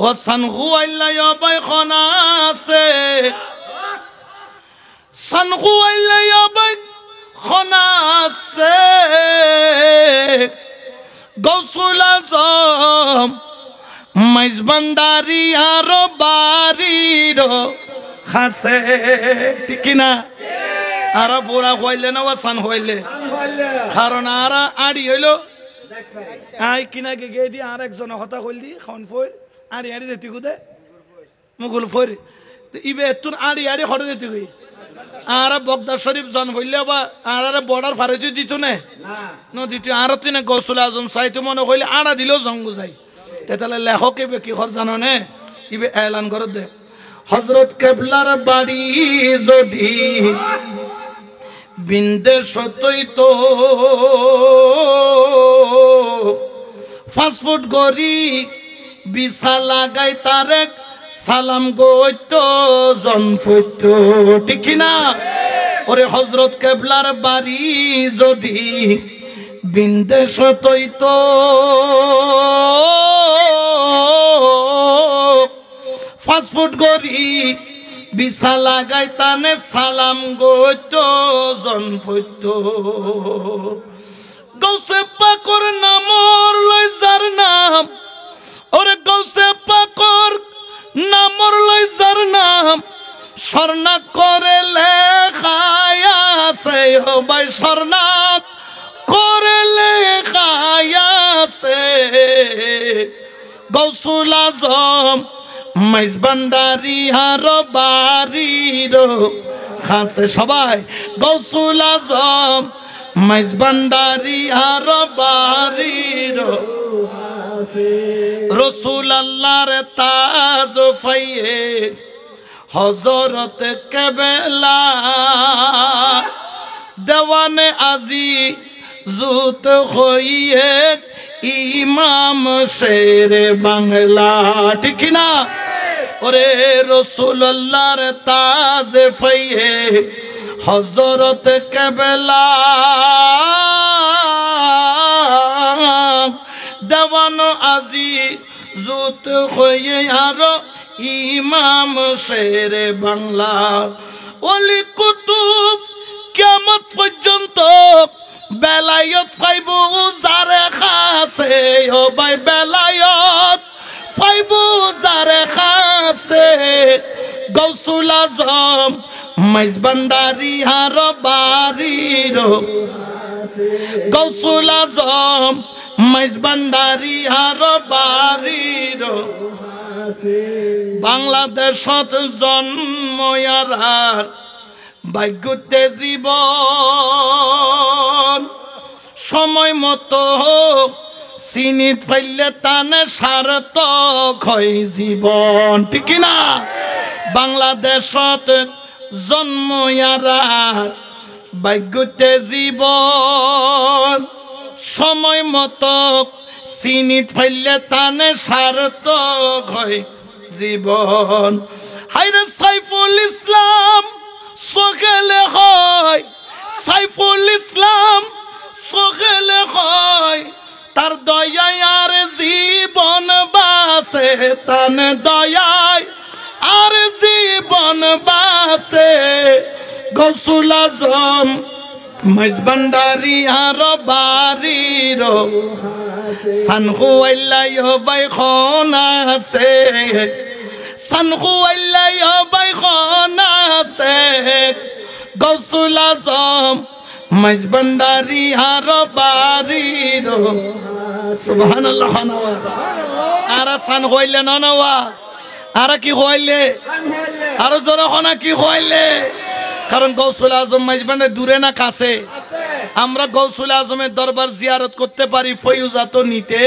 ও সান হুইল্লা ইয়াবাই খনাসে, সান হুইল্লা ইয়াবাই খনাসে গৌসুল আজম মাইজবান্ডারি আর বাড়ির খাসে, ঠিক না? আর বুড়া হইলে না ওয়াসান হইলে, কারণ আর আড়ি হইল আই কিনা গে দি আর একজন হতা হইল দি খন ফইর আড়ি আড়ি যেতে গুদে মুগুল ফইর ইবে তুন আড়ি আড়ি হরে যেতে গই। আর বগদা শরীফ জন হইলে বা আর বর্ডার ফারে দিত না দিত আর তুই গৌসুল আজম চাইতো মনে হইলে আড়া দিলেও জঙ্গু যাই। তাহলে লেখক এবে কি হর জানো নে, ইবে এলান করে দে, হযরত কিবলার বাড়ি যদি বিন্দেশ হইতো, ফাস্টফুড গরি বিছা লাগাই তারে সালাম গইত জন ফইত, ঠিক না? ওরে হযরত কিবলার বাড়ি যদি বিন্দেশ হইতো, ফাস্টফুড গরি বিছা লাগাই তানে সালাম গইত জন ফইত। গৌসে পাকর নামর লই যার নাম, ওরে গৌসে পাকর নামর লই যার নাম, স্বর্ণা করে লেখায় আছে ও ভাই, স্বর্ণা করে লেখায় আছে গৌসুল আজম মাইজ ভান্ডারি হার বাড়ির কাছে সবাই গৌসুল আজম মাইজ ভান্ডারি হার বাড়ির রসুল আল্লাহর তাজ ফাইয়ে হযরত কেবলা দেওয়ানে আজি জুত হইয়ে ইমাম শেরে বাংলা ঠিক না ওরে রসুল আল্লাহর তাজ ফাইয়ে হযরত কেবলা দেওয়ানো আজি জুত হইয়ে আর ইমাম শেরে বাংলা ওলি কুতুব কিয়ামত পর্যন্ত বেলায়ত পাইব যারে খাসে ও ভাই বেলায়ত পাইব যারে খাসে গৌসুল আজম মাইজ ভান্ডারি হার বাড়ির গৌসুল আজম মাইজ ভান্ডারি হার বাড়ির বাংলাদেশত জন্ম আর ভাগ্যতে জীবন সময় মতো চিনি পাইলে তানে সার্থক হয় জীবন ঠিক না বাংলাদেশত জন্ম আর ভাগ্যতে জীবন সময় মতো চিনি পাইলে তানে সার্থক হয় জীবন হায়রে সাইফুল ইসলাম সকালে হয় সাইফুল ইসলাম সকালে হয় তার দয়ায় আর জীবন বাসে তান দয়ায় আর জীবন বাসে গৌসুল আজম মাইজ ভান্ডারি আর বাড়ির সানহু আল্লাহ বাই খনাছে সানহু আল্লাহ বাই খনাছে গৌসুল আজম মাইজ ভান্ডারি আর বাড়ির সুবহানাল্লাহ আর সান হইলে ননওয়া আর কি হইলে আর জোরে হনা কি হইলে কারণ গৌসুল আজম মাইজ ভান্ডার দূরে না কাছে আমরা গৌসুল আজমের দরবার জিয়ারত করতে পারি ফয়ুজাত নিতে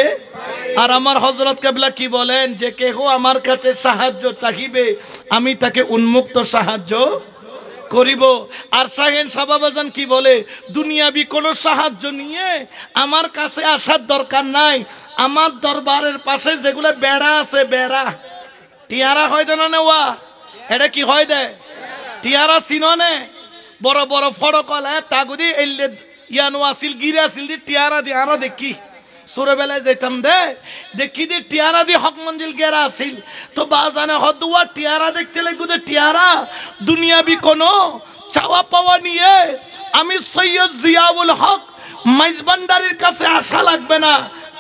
আর আমার হযরত কেবলা কি বলেন যে কেহ আমার কাছে সাহায্য চাহিবে আমি তাকে উন্মুক্ত সাহায্য করিব আর শাহেন সাবাবাজান কি বলে দুনিয়াবি কোনো সাহায্য নিয়ে আমার কাছে আসার দরকার নাই আমার দরবারের পাশে যেগুলো বেড়া আছে বেড়া টিয়ারা হয় দেন নেওয়া এটা কি হয় দে টিয়ারা চিননে বড় বড় ফড়কল তাগুদি এলে ইয়ানো আসিল গিরে আসিল দি টিয়ারা দি আরো দেখি ছোটবেলায় যেতাম দে দেখি দি টিয়ারা দি হক মঞ্জিল গেরা আসিল তো বাজানে হদুয়া টিয়ারা দেখতে লাগবে টিয়ারা দুনিয়াবি কোনো চাওয়া পাওয়া নিয়ে আমি সৈয়দ জিয়াউল হক মাইজ ভান্ডারির কাছে আসা লাগবে না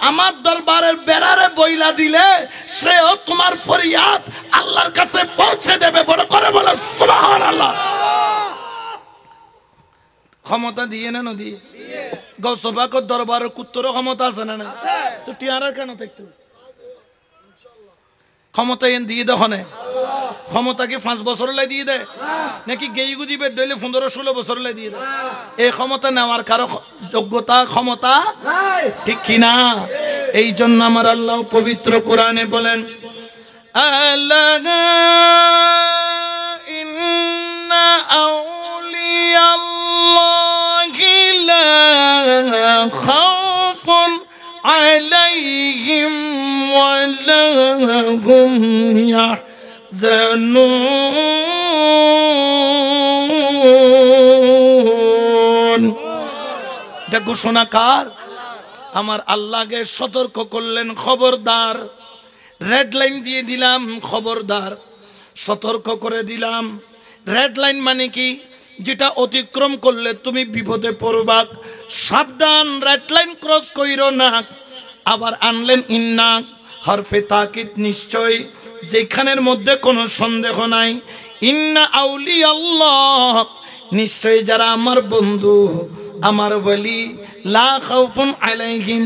আমার দরবারের বেড়ারে বইলা দিলে সেও তোমার ফরিয়াদ আল্লাহর কাছে পৌঁছে দেবে বড় করে বলো সুবহানাল্লাহ ক্ষমতা দিয়ে না নদী গৌসবাকর দরবারের কুত্তরও ক্ষমতা আছে না না তো টিয়ারার কেন থাকতো ক্ষমতা এন দিয়ে দখনে ক্ষমতা কি 5 বছর লাই দিয়ে দেয় নাকি গেইগু দিবে দইলে 15-16 বছর লাই দিয়ে দেয় এই ক্ষমতা নেওয়ার কারো যোগ্যতা ক্ষমতা ঠিক কিনা এই জন্য আমার আল্লাহ পবিত্র কোরআনে বলেন আল্লাহ ইন্না আউলিয়াল্লাহি লা খাউফুন আলাইহিম ওয়া লা হুম ইয়াহজানুন এটা ঘোষণা কার আমার আল্লাহকে সতর্ক করলেন খবরদার রেড লাইন দিয়ে দিলাম খবরদার সতর্ক করে দিলাম রেড লাইন মানে কি যেটা অতিক্রম করলে তুমি বিপদে পড়বা সাবধান রেড লাইন ক্রস কইরো না আবার আনলেন ইন্না হরফে তাকিদ নিশ্চয় যেখানের মধ্যে কোনো সন্দেহ নাই ইন্না আউলিয়াল্লাহ নিশ্চয় যারা আমার বন্ধু আমার ওলি লা খাউফুন আলাইহিম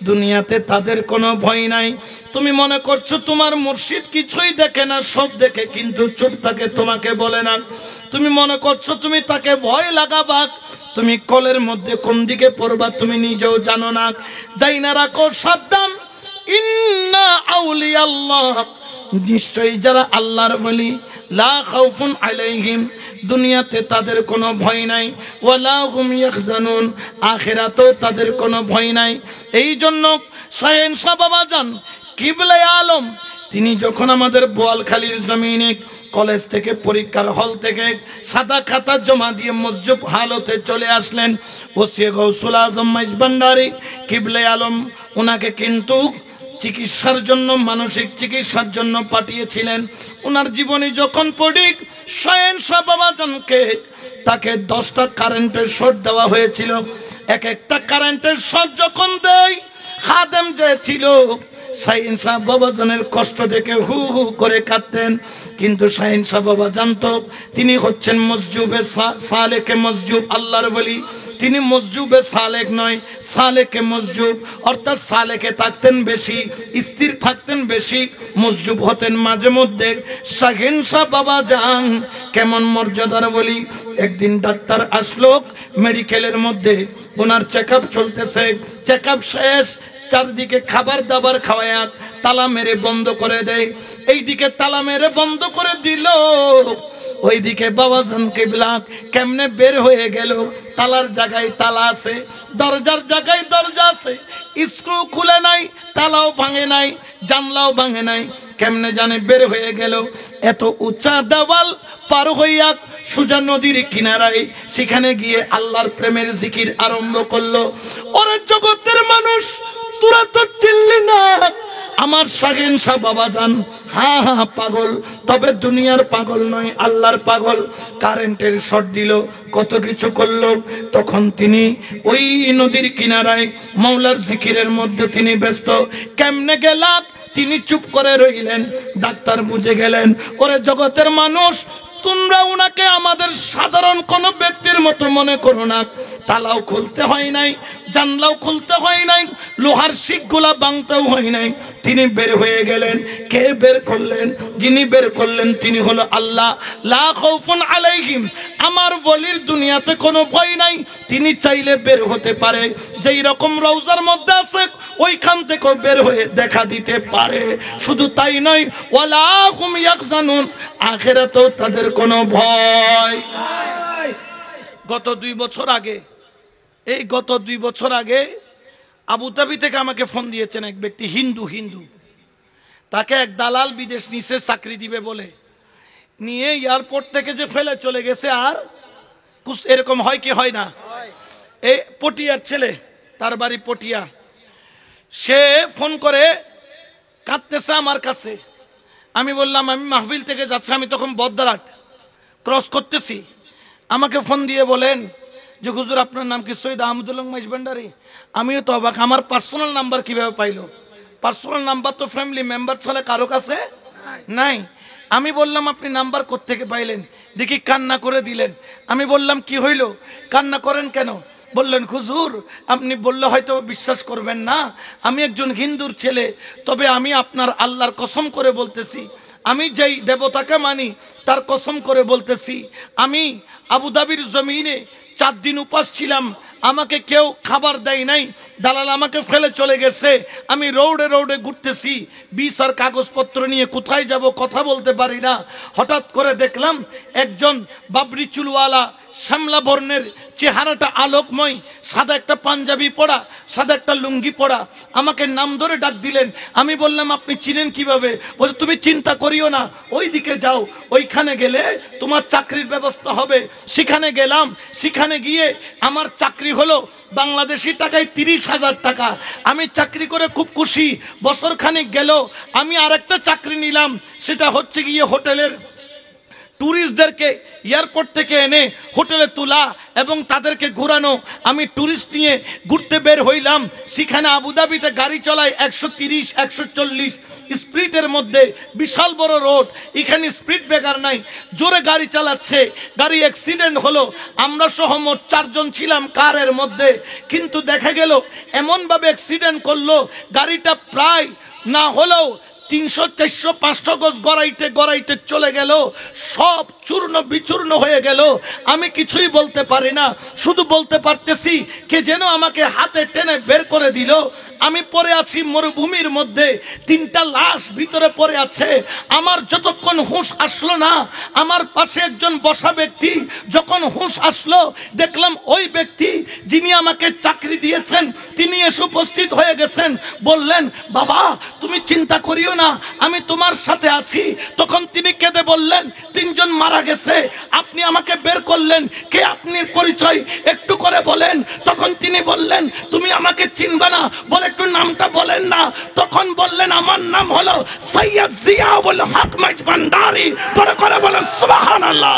দুনিয়াতে তাদের কোনো ভয় নাই। তুমি মনে করছো তোমার মুর্শিদ কিছুই দেখে না, সব দেখে, কিন্তু চুপ থাকে, তোমাকে বলে না। তুমি মনে করছো তুমি তাকে ভয় লাগাবা, তুমি কলের মধ্যে কোন দিকে পড়বা তুমি নিজেও জানো না। যাই না, রাখো সাবধান। ইন্না আউলিয়াল্লাহ, নিশ্চয়ই যারা আল্লাহর ওলি, লা খাউফুন আলাইহিম, দুনিয়াতে তাদের কোনো ভয় নাই, ওয়ালা হুম ইয়াহজানুন, আখিরাতেও তাদের কোনো ভয় নাই। এই জন্য শাহেনশাহ বাবা যান কিবলায়ে আলম, তিনি যখন আমাদের বোয়ালখালীর জমিনে কলেজ থেকে, পরীক্ষার হল থেকে সাদা খাতা জমা দিয়ে মজজুব হালতে চলে আসলেন, ওসিয়ে গৌসুল আজম মাইজ ভান্ডারী কিবলায়ে আলম ওনাকে কিন্তু চিকিৎসার জন্য, মানসিক চিকিৎসার জন্য পাঠিয়েছিলেন। ওনার জীবনে যখন পড়ি শাহেনশাহ বাবাজানকে, তাকে 10টা কারেন্টের শর্ট দেওয়া হয়েছিল। এক একটা কারেন্টের শর্ট যখন দেয়, খাদেম যে ছিল শাহেনশাহ বাবাজানের কষ্ট দেখে হু হু করে কাঁদতেন। কিন্তু শাহেনশাহ বাবা জানতো তিনি হচ্ছেন মজজুবে সালেকে মজজুব, আল্লাহর বলি। তিনি মজজুবে সালেক নয়, সালেকে মজজুব, অর্থাৎ সালেকে থাকতেন বেশি, স্থির থাকতেন বেশি, মজজুব হতেন মাঝে মধ্যে। শাহেনশাহ বাবা যান কেমন মর্যাদার বলি। একদিন ডাক্তার আসলো মেডিকেলের মধ্যে, ওনার চেক আপ চলতেছে, চেক আপ শেষ, চারদিকে খাবার দাবার খাওয়ায় তালা মেরে বন্ধ করে দেয়। এইদিকে তালা মেরে বন্ধ করে দিল, ওইদিকে বাবাজান কিবলা কেমনে বের হয়ে গেল। তালার জায়গায় তালা আছে, দরজার জায়গায় দরজা আছে, স্ক্রু খুলে নাই, তালাও ভাঙে নাই, জানলাও ভাঙে নাই, কেমনে জানে বের হয়ে গেল। এত উঁচা দেওয়াল পার হইয়া সোজা নদীর কিনারায়, সেখানে গিয়ে আল্লাহর প্রেমের জিকির আরম্ভ করলো। ওরে জগতের মানুষ, তোরা তো চিনলি না আমার শাহেনশাহ বাবাজান। হ্যাঁ হ্যাঁ পাগল, তবে দুনিয়ার পাগল নয়, আল্লাহর পাগল। কারেন্টের শর্ট দিল, কত কিছু করলো, তখন তিনি ওই নদীর কিনারায় মাওলার জিকিরের মধ্যে তিনি ব্যস্ত। কেমনে গেলাম, তিনি চুপ করে রইলেন। ডাক্তার বুঝে গেলেন, ওরে জগতের মানুষ, তোমরা উনাকে আমাদের সাধারণ কোন ব্যক্তির মতো মনে করো না। তালাও খুলতে হয় নাই, জানলাও খুলতে হয় নাই, লোহার শিকগুলা ভাঙতেও হয় নাই, তিনি বের হয়ে গেলেন। কে বের করলেন? যিনি বের করলেন তিনি হলো আল্লাহ। লা খাউফুন আলাইহিম, আমার ওলির দুনিয়াতে কোনো ভয় নাই, তিনি চাইলে বের হতে পারে। যেই রকম রওজার মধ্যে আছে ওইখান থেকেও বের হয়ে দেখা দিতে পারে। শুধু তাই নয়, ওয়ালা হুম ইয়াহজানুন, আখিরাতেও তাদের কোনো ভয়। গত 2 বছর আগে, গত 2 বছর আগে আবুধাবি থেকে আমাকে ফোন দিয়েছেন এক ব্যক্তি, হিন্দু। তাকে এক দালাল বিদেশ নিচে চাকরি দিবে বলে নিয়ে এয়ারপোর্ট থেকে যে ফেলে চলে গেছে। আর এরকম হয় কি হয় না? এই পটিয়ার ছেলে, তার বাড়ি পটিয়া। সে ফোন করে কাঁদতেছে আমার কাছে। আমি বললাম আমি মাহফিল থেকে যাচ্ছি, আমি তখন বদ্দারহাট ক্রস করতেছি। আমাকে ফোন দিয়ে বলেন যে হুজুর আপনার নাম কি? সৈয়দ আহমদুল্লাহ মাইজ ভান্ডারী। আমিও তো অবাক, আমার পার্সোনাল নাম্বার কিভাবে পাইলো? পার্সোনাল নাম্বার তো ফ্যামিলি মেম্বার ছাড়া কারো কাছে নাই। আমি বললাম আপনি নাম্বার কোত্থেকে পাইলেন? দেখি কান্না করে দিলেন। আমি বললাম কি হইল, কান্না করেন কেন? বললেন হুজুর আপনি বললে হয়তো বিশ্বাস করবেন না, আমি একজন হিন্দুর ছেলে, তবে আমি আপনার আল্লাহর কসম করে বলতেছি, আমি যেই দেবতাকে মানি তার কসম করে বলতেছি, আমি আবুধাবির জমিনে 4 দিন উপাস ছিলাম, আমাকে কেউ খাবার দেয় নাই, দালাল আমাকে ফেলে চলে গেছে। আমি রোডে রোডে ঘুরতেছি, ভিসার কাগজপত্র নিয়ে কোথায় যাব কথা বলতে পারি না। হঠাৎ করে দেখলাম একজন বাবরি চুলওয়ালা, শ্যামলা বর্ণের, চেহারাটা আলোকময়, সাদা একটা পাঞ্জাবি পরা, সাদা একটা লুঙ্গি পরা, আমাকে নাম ধরে ডাক দিলেন। আমি বললাম আপনি চিনেন কিভাবে? বলে তুমি চিন্তা করিও না, ওই দিকে যাও, ওইখানে গেলে তোমার চাকরির ব্যবস্থা হবে। সেখানে গেলাম, সেখানে গিয়ে আমার চাকরি হলো বাংলাদেশি টাকায় 30,000 টাকা। আমি চাকরি করে খুব খুশি। বছর খানিক গেল, আমি আরেকটা চাকরি নিলাম, সেটা হচ্ছে গিয়ে হোটেলের ট্যুরিস্টদেরকে এয়ারপোর্ট থেকে এনে হোটেলে তোলা এবং তাদেরকে ঘোরানো। আমি ট্যুরিস্ট নিয়ে ঘুরতে বের হইলাম, সেখানে আবুধাবিতে গাড়ি চলায় 130 140 স্পিডের মধ্যে, বিশাল বড় রোড, এখানে স্পিড ব্রেকার নাই, জোরে গাড়ি চালাচ্ছে, গাড়ি অ্যাক্সিডেন্ট হলো। আমরা সহ মোট 4 জন ছিলাম কারের মধ্যে, কিন্তু দেখা গেল এমনভাবে অ্যাক্সিডেন্ট করলো, গাড়িটা প্রায় না হলেও 300 400 500 গজ গড়াইতে গড়াইতে চলে গেল, সব চূর্ণ বিচূর্ণ হয়ে গেল। আমি কিছুই বলতে পারি না, শুধু বলতে পারতেছি কে যেন আমাকে হাতে টেনে বের করে দিল। আমি পড়ে আছি মরুভূমির মধ্যে, 3টা লাশ ভিতরে পড়ে আছে। আমার যতক্ষণ হুঁশ আসলো না, আমার পাশে একজন বসা ব্যক্তি যখন হুঁশ আসলো, দেখলাম ওই ব্যক্তি যিনি আমাকে চাকরি দিয়েছেন তিনি এসে উপস্থিত হয়ে গেছেন। বললেন, বাবা তুমি চিন্তা করিও না, আমি তোমার সাথে আছি। তখন তিনি কেঁদে বললেন, 3 জন মারা গেছে, আপনি আমাকে বের করলেন, কে আপনার পরিচয় একটু করে বলেন। তখন তিনি বললেন, তুমি আমাকে চিনবে না, বলে একটু নামটা বলেন না। তখন বললেন, আমার নাম হলো সৈয়দ জিয়াউল হক মাইজভান্ডারী। বড় করে বলেন সুবহানাল্লাহ।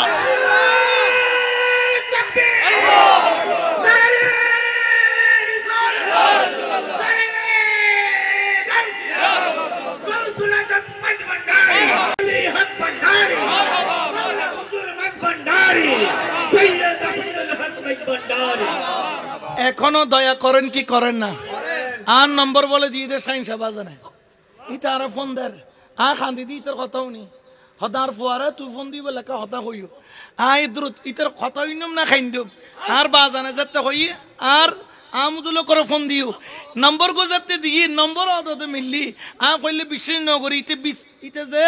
এখনো দয়া করেন কি করেন না? আর নম্বর বলে দিয়ে দে সাইন সাহেব আজানে ইতা আর ফোন দের আ খান্দি দি তোর কথাও নি হদার ফুয়ারে তুই ফোন দিবে লেখা হতা হইও আই দ্রুত ইতার কথা হইনম না খাইন দিও আর বাজানে যেতে হই আর আমদুলো করে ফোন দিও নম্বর গোজাতে দিয়ে নম্বর অদতে মিললি আ কইলে বিশ্ব নগরী ইতে যে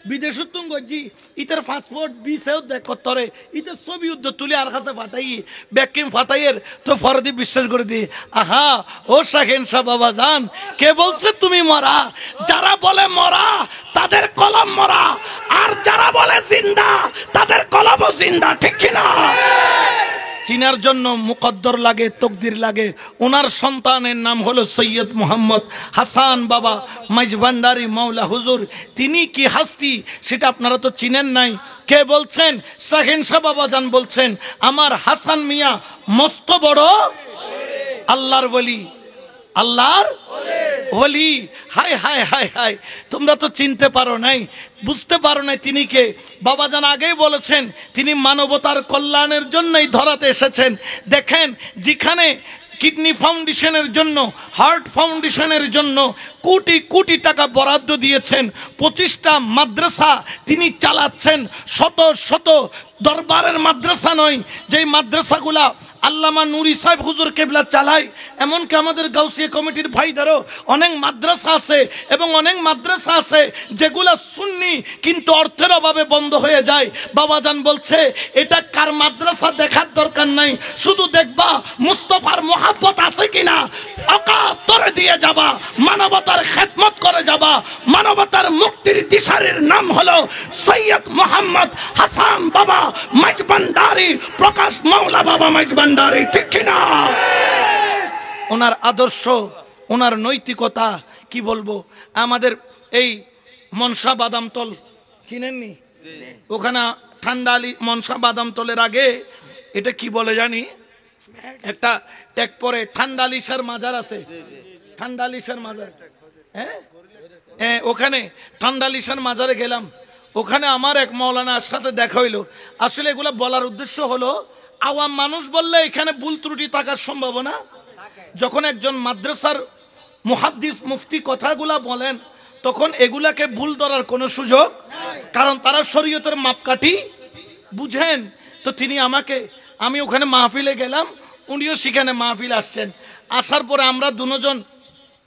বিদেশত তুম গজি ইতার পাসপোর্ট ভিসাও দেখ তরে ইতে ছবি উদ্দ তুলি আর কাছে ফাটাই ব্যাকিম ফাটাইয়ের তো ফরদি বিশ্বাস করে দি আহা ও শাহেন শাহ বাবা জান কে বলছে তুমি মরা যারা বলে মরা তাদের কলম মরা আর যারা বলে জিন্দা তাদের কলমও জিন্দা ঠিক কি না চিনার জন্য মুকদ্দর লাগে তকদির লাগে ওনার সন্তানের নাম হলো সৈয়দ মোহাম্মদ হাসান বাবা মাইজভান্ডারী মাওলা হুজুর তিনি কি হাস্তি সেটা আপনারা তো চিনেন নাই কে বলছেন শাহেন শাহ বাবা জান বলছেন আমার হাসান মিয়া মস্ত বড় আল্লাহর ওলি আল্লাহর ওলি হায় হায় হায় হায় তোমরা তো চিনতে পারো নাই বুঝতে পারো নাই তিনি কে বাবাজান আগেই বলেছেন তিনি মানবতার কল্যাণের জন্যই ধরাতে এসেছেন দেখেন যেখানে কিডনি ফাউন্ডেশনের জন্য হার্ট ফাউন্ডেশনের জন্য কোটি কোটি টাকা বরাদ্দ দিয়েছেন 25টা মাদ্রাসা তিনি চালাচ্ছেন শত শত দরবারের মাদ্রাসা নয় যেই মাদ্রাসাগুলা আল্লামা নুরি সাহেব হুজুর কেবলা চালায় এমনকি আমাদের গাউসিয়া কমিটির ভাইদেরও অনেক মাদ্রাসা আছে এবং অনেক মাদ্রাসা আছে যেগুলা সুন্নি কিন্তু অর্থের অভাবে বন্ধ হয়ে যায় বাবাজান বলছে এটা কার মাদ্রাসা দেখার দরকার নাই শুধু দেখবা মুস্তাফার মোহাব্বত আছে কিনা অকাতরে দিয়ে যাবা মানবতার খেদমত করে যাবা মানবতার মুক্তির দিশারির নাম হলো সৈয়দ মোহাম্মদ হাসান বাবা মাইজভান্ডারী প্রকাশ মাওলা বাবা মাইজভান্ডারী ঠিক কিনা ওনার আদর্শ ওনার নৈতিকতা কি বলবো আমাদের এই মনসা বাদামতল চিনেননি ওখানে ঠান্ডালি মনসা বাদামতলের আগে এটা কি বলে জানি একটা ট্যাগ পরে ঠান্ডালিশার মাজার আছে ঠান্ডালিশার মাজার হ্যাঁ ওখানে ঠান্ডালিশার মাজারে গেলাম ওখানে আমার এক মাওলানার সাথে দেখা হইলো আসলে এগুলা বলার উদ্দেশ্য হলো আওয়াম মানুষ বললে এখানে ভুল ত্রুটি থাকার সম্ভাবনা যখন একজন মাদ্রাসার মুহাদ্দিস মুফতি কথাগুলা বলেন তখন এগুলাকে ভুল ধরার কোনো সুযোগ কারণ তারা শরীয়তের মাপকাঠি বুঝেন তো তিনি আমাকে আমি ওখানে মাহফিলে গেলাম উনিও সেখানে মাহফিল আসছেন আসার পরে আমরা দুজন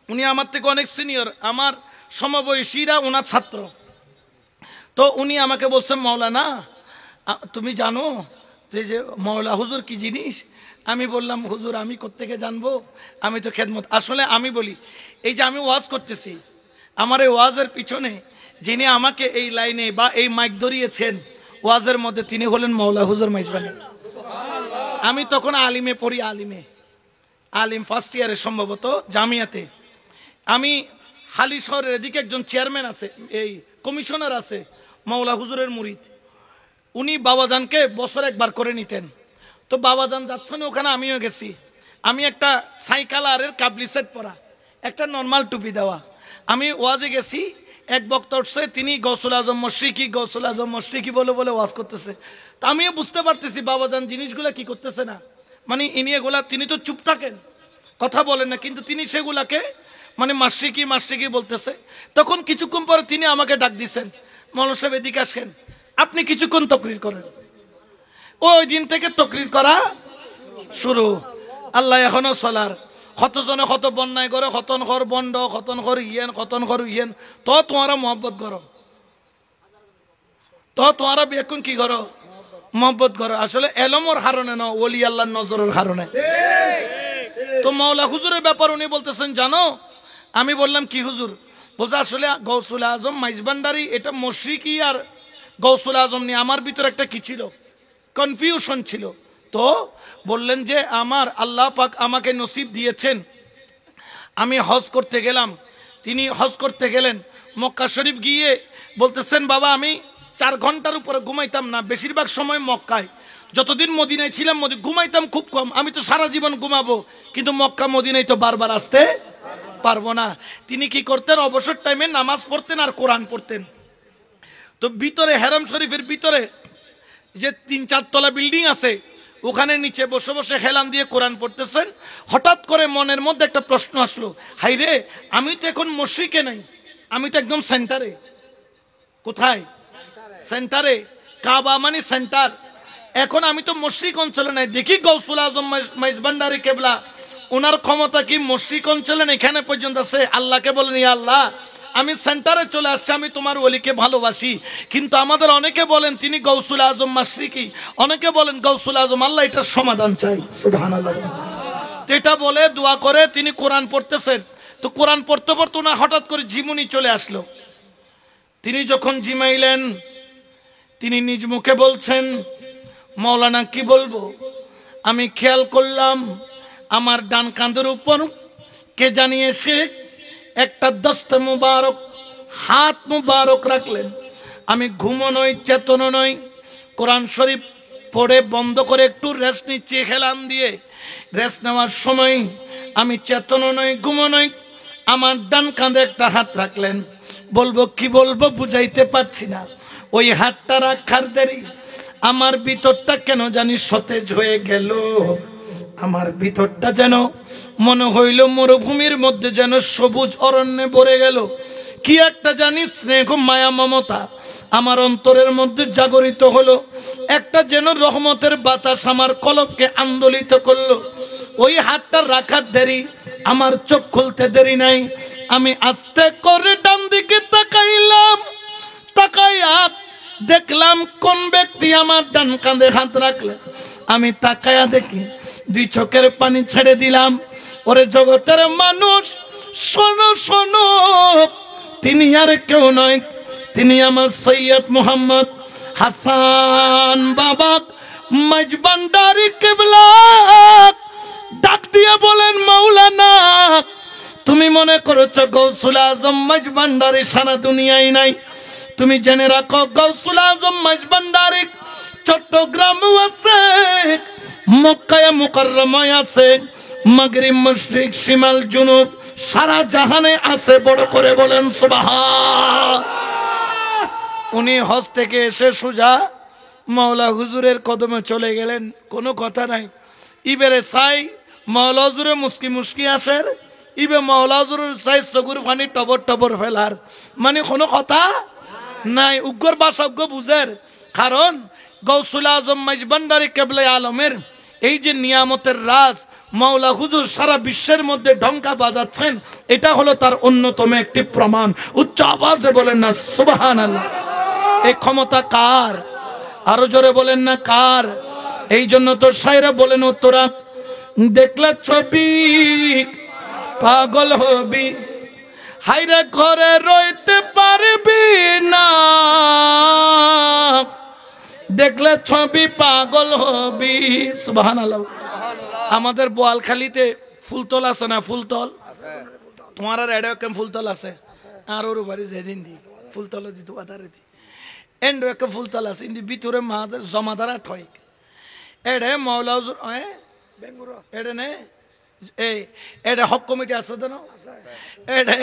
উনি আমার থেকে অনেক সিনিয়র আমার সমবয়সীরা ওনার ছাত্র তো উনি আমাকে বলছেন মাওলানা তুমি জানো যে মাওলা হুজুর কি জিনিস আমি বললাম হুজুর আমি কোত্থেকে জানবো আমি তো খেদমত আসলে আমি বলি এই যে আমি ওয়াজ করতেছি আমার এই ওয়াজের পিছনে যিনি আমাকে এই লাইনে বা এই মাইক ধরিয়েছেন ওয়াজের মধ্যে তিনি হলেন মাওলা হুজুর মাইজভান্ডারী আমি তখন আলিমে পড়ি আলিম ফার্স্ট ইয়ারে সম্ভবত জামিয়াতে আমি হালি শহরের এদিকে একজন চেয়ারম্যান আছে এই কমিশনার আছে মাওলা হুজুরের মুরিদ উনি বাবাজানকে বছর একবার করে নিতেন। তো বাবাজান যাচ্ছেন ওখানে, আমিও গেছি। আমি একটা সাইকালারের কাবলি সেট পরা, একটা নর্মাল টুপি দেওয়া, আমি ওয়াজে গেছি। এক বক্তা উঠছে, তিনি গৌসুল আজম মশরিকি, গৌসুল আজম মশরিকি বলে বলে ওয়াজ করতেছে। তা আমিও বুঝতে পারতেছি বাবাজান জিনিসগুলা কি করতেছে না, মানে ইনি এগুলা, তিনি তো চুপ থাকেন, কথা বলেন না, কিন্তু তিনি সেগুলাকে মানে মাশরিকি মাশরিকি বলতেছে। তখন কিছুক্ষণ পরে তিনি আমাকে ডাক দিচ্ছেন, মৌলানা সাহেব এদিকে আসেন, আপনি কিছুক্ষণ তকরির করেন। ওই দিন থেকে তকরির করা শুরু। আল্লাহ এখনো চলার, কতজনে কত বন্যায় করে, খতন কর বন্ড, খতন কর ইয়েন, খতন কর ইয়েন, তো তোমারা মহব্বত করো, তো তোমারা বেকুন কি করো, মহব্বত করো। আসলে এলমর হারণে না, ওলি আল্লাহর নজরের কারণে। তো মাওলা হুজুরের ব্যাপার উনি বলতেছেন, জানো? আমি বললাম কি হুজুর? বলছে আসলে গৌসুল আজম মাইজভান্ডারী এটা মশরিকি আর গৌসুল আজম নিয়ে আমার ভিতরে একটা কি ছিল, কনফিউশন ছিল। তো বললেন যে আমার আল্লাহ পাক আমাকে নসিব দিয়েছেন, আমি হজ করতে গেলাম, তিনি হজ করতে গেলেন মক্কা শরীফ গিয়ে বলতেছেন, বাবা আমি 4 ঘন্টার উপরে ঘুমাইতাম না, বেশিরভাগ সময় মক্কায়। যতদিন মদিনায় ছিলাম ঘুমাইতাম খুব কম, আমি তো সারা জীবন ঘুমাবো, কিন্তু মক্কা মদিনায় তো বারবার আসতে পারবো না। তিনি কি করতেন, অবসর টাইমে নামাজ পড়তেন আর কোরআন পড়তেন। তো ভিতরে হারাম শরীফের ভিতরে যে 3-4 তলা বিল্ডিং আছে, ওখানে নিচে বসে বসে হেলান দিয়ে কোরআন পড়তেছেন। হঠাৎ করে মনের মধ্যে একটা প্রশ্ন আসলো, হাই রে, আমি তো এখন মসজিদে নাই, আমি তো একদম সেন্টারে। কোথায়? সেন্টারে। কাবা মানে সেন্টার। এখন আমি তো মসজিদ অঞ্চলে নাই, দেখি গৌসুল আজম মাইজভান্ডারী কেবলা, ওনার ক্ষমতা কি মসজিদ অঞ্চলে এখানে পর্যন্ত আছে। আল্লাহকে বলেন, ইয়া আল্লাহ, আমি সেন্টারে চলে আসছি, আমি তোমার ওলিকে ভালোবাসি। কিন্তু আমাদের অনেকে বলেন তিনি গৌসুল আজম মাশরিকি, অনেকে বলেন গৌসুল আজম। আল্লাহ এটার সমাধান চাই, সুবহানাল্লাহ। এটা বলে দোয়া করে তিনি কোরআন পড়তেছেন। তো কোরআন পড়তে পড়তে ওনার হঠাৎ করে জীবনী চলে আসলো। তিনি যখন জিমাইলেন, তিনি নিজ মুখে বলছেন, মাওলানা কি বলবো, আমি খেয়াল করলাম আমার ডান কাঁধের উপর কে জানিয়ে সে একটা দস্তে মুবারক, হাত মুবারক রাখলেন। আমি ঘুমো নই, চেতন নই, কোরআন শরীফ পড়ে বন্ধ করে একটু রেস্ট নিচ্ছি হেলান দিয়ে। রেস্ট নেওয়ার সময় আমি চেতন নই, ঘুমো নই, আমার ডান কাঁধে একটা হাত রাখলেন। বলবো কি বলবো বুঝাইতে পারছি না। ওই হাতটা রাখার দেরি আমার ভিতরটা কেন জানি সতেজ হয়ে গেল। আমার ভিতরটা যেন মনে হইল মরুভূমির মধ্যে যেন সবুজ অরণ্যে ভরে গেল। কি একটা জানি স্নেহ মায়া মমতা আমার অন্তরের মধ্যে জাগরিত হলো। একটা যেন রহমতের বাতাস আমার কলবকে আন্দোলিত করলো। ওই হাতটা রাখার দেরি, আমার চোখ খুলতে দেরি নাই। আমি আস্তে করে ডান দিকে তাকাইলাম, তাকাইয়া দেখলাম কোন ব্যক্তি আমার ডান কাঁধে হাত রাখলেন। আমি তাকায়া দেখি, 2 চোখের পানি ছেড়ে দিলাম। ওরে জগতের মানুষ, শোনো শোনো, তিনি আর কেউ নয়, তিনি আমার সৈয়দ মোহাম্মদ হাসান বাবা মাইজভান্ডারী কেবলা। ডাক দিয়ে বলেন, মাওলানা তুমি মনে করেছো গৌসুল আজম মাইজভান্ডারী সারা দুনিয়ায় নাই। তুমি জেনে রাখো গৌসুল আজম মাইজভান্ডারী চট্টগ্রামে আছে, মক্কায় মুকাররমায় আছে, মাগরিব মশরিক শিমাল জুনুব সারা জাহানে আছে। বড় করে বলেন সুবহান। উনি হজ থেকে এসে সোজা মাওলা হুজুরের কদমে চলে গেলেন, কোনো কথা নাই। ইবেরে সাই মাওলা হুজুরে মুস্কি মুস্কি আসের, ইবে মাওলা হুজুরের সাই চকুর পানি টবর টবর ফেলার, মানে কোনো কথা নাই। উগ্র ভাষা উগ্র বুঝের, কারণ গৌসুল আজম মাইজভান্ডারী কেবলা আলমের এই যে নিয়ামতের রাজ মাওলা হুজুর সারা বিশ্বের মধ্যে ঢঙ্কা বাজাচ্ছেন, এটা হলো তার অন্যতম একটি প্রমাণ। উচ্চ আওয়াজে বলেন না সুবহানাল্লাহ। এই ক্ষমতা কার? আরো জোরে বলেন না কার? এই জন্য তো শায়রা বলেন, ও তোরা দেখলে ছবি পাগল হবি, হাইরে ঘরে রইতে পারবি না, দেখলে ছবি পাগল হবি। সুবহানাল্লাহ। আমাদের বোয়ালখালীতে ফুলতল আছে না, ফুলতল তোমার আর এডাকেম ফুলতল আছে, আর ওর বাড়ি যেদিন দি ফুলতল দিত আধারে দি। এন্ড একটা ফুলতলা আছে কিন্তু ভিতরে জমাদারা ঠয় এডে মৌলা হুজুর এডে নে এডে হক কমিটি আছে তো না এডে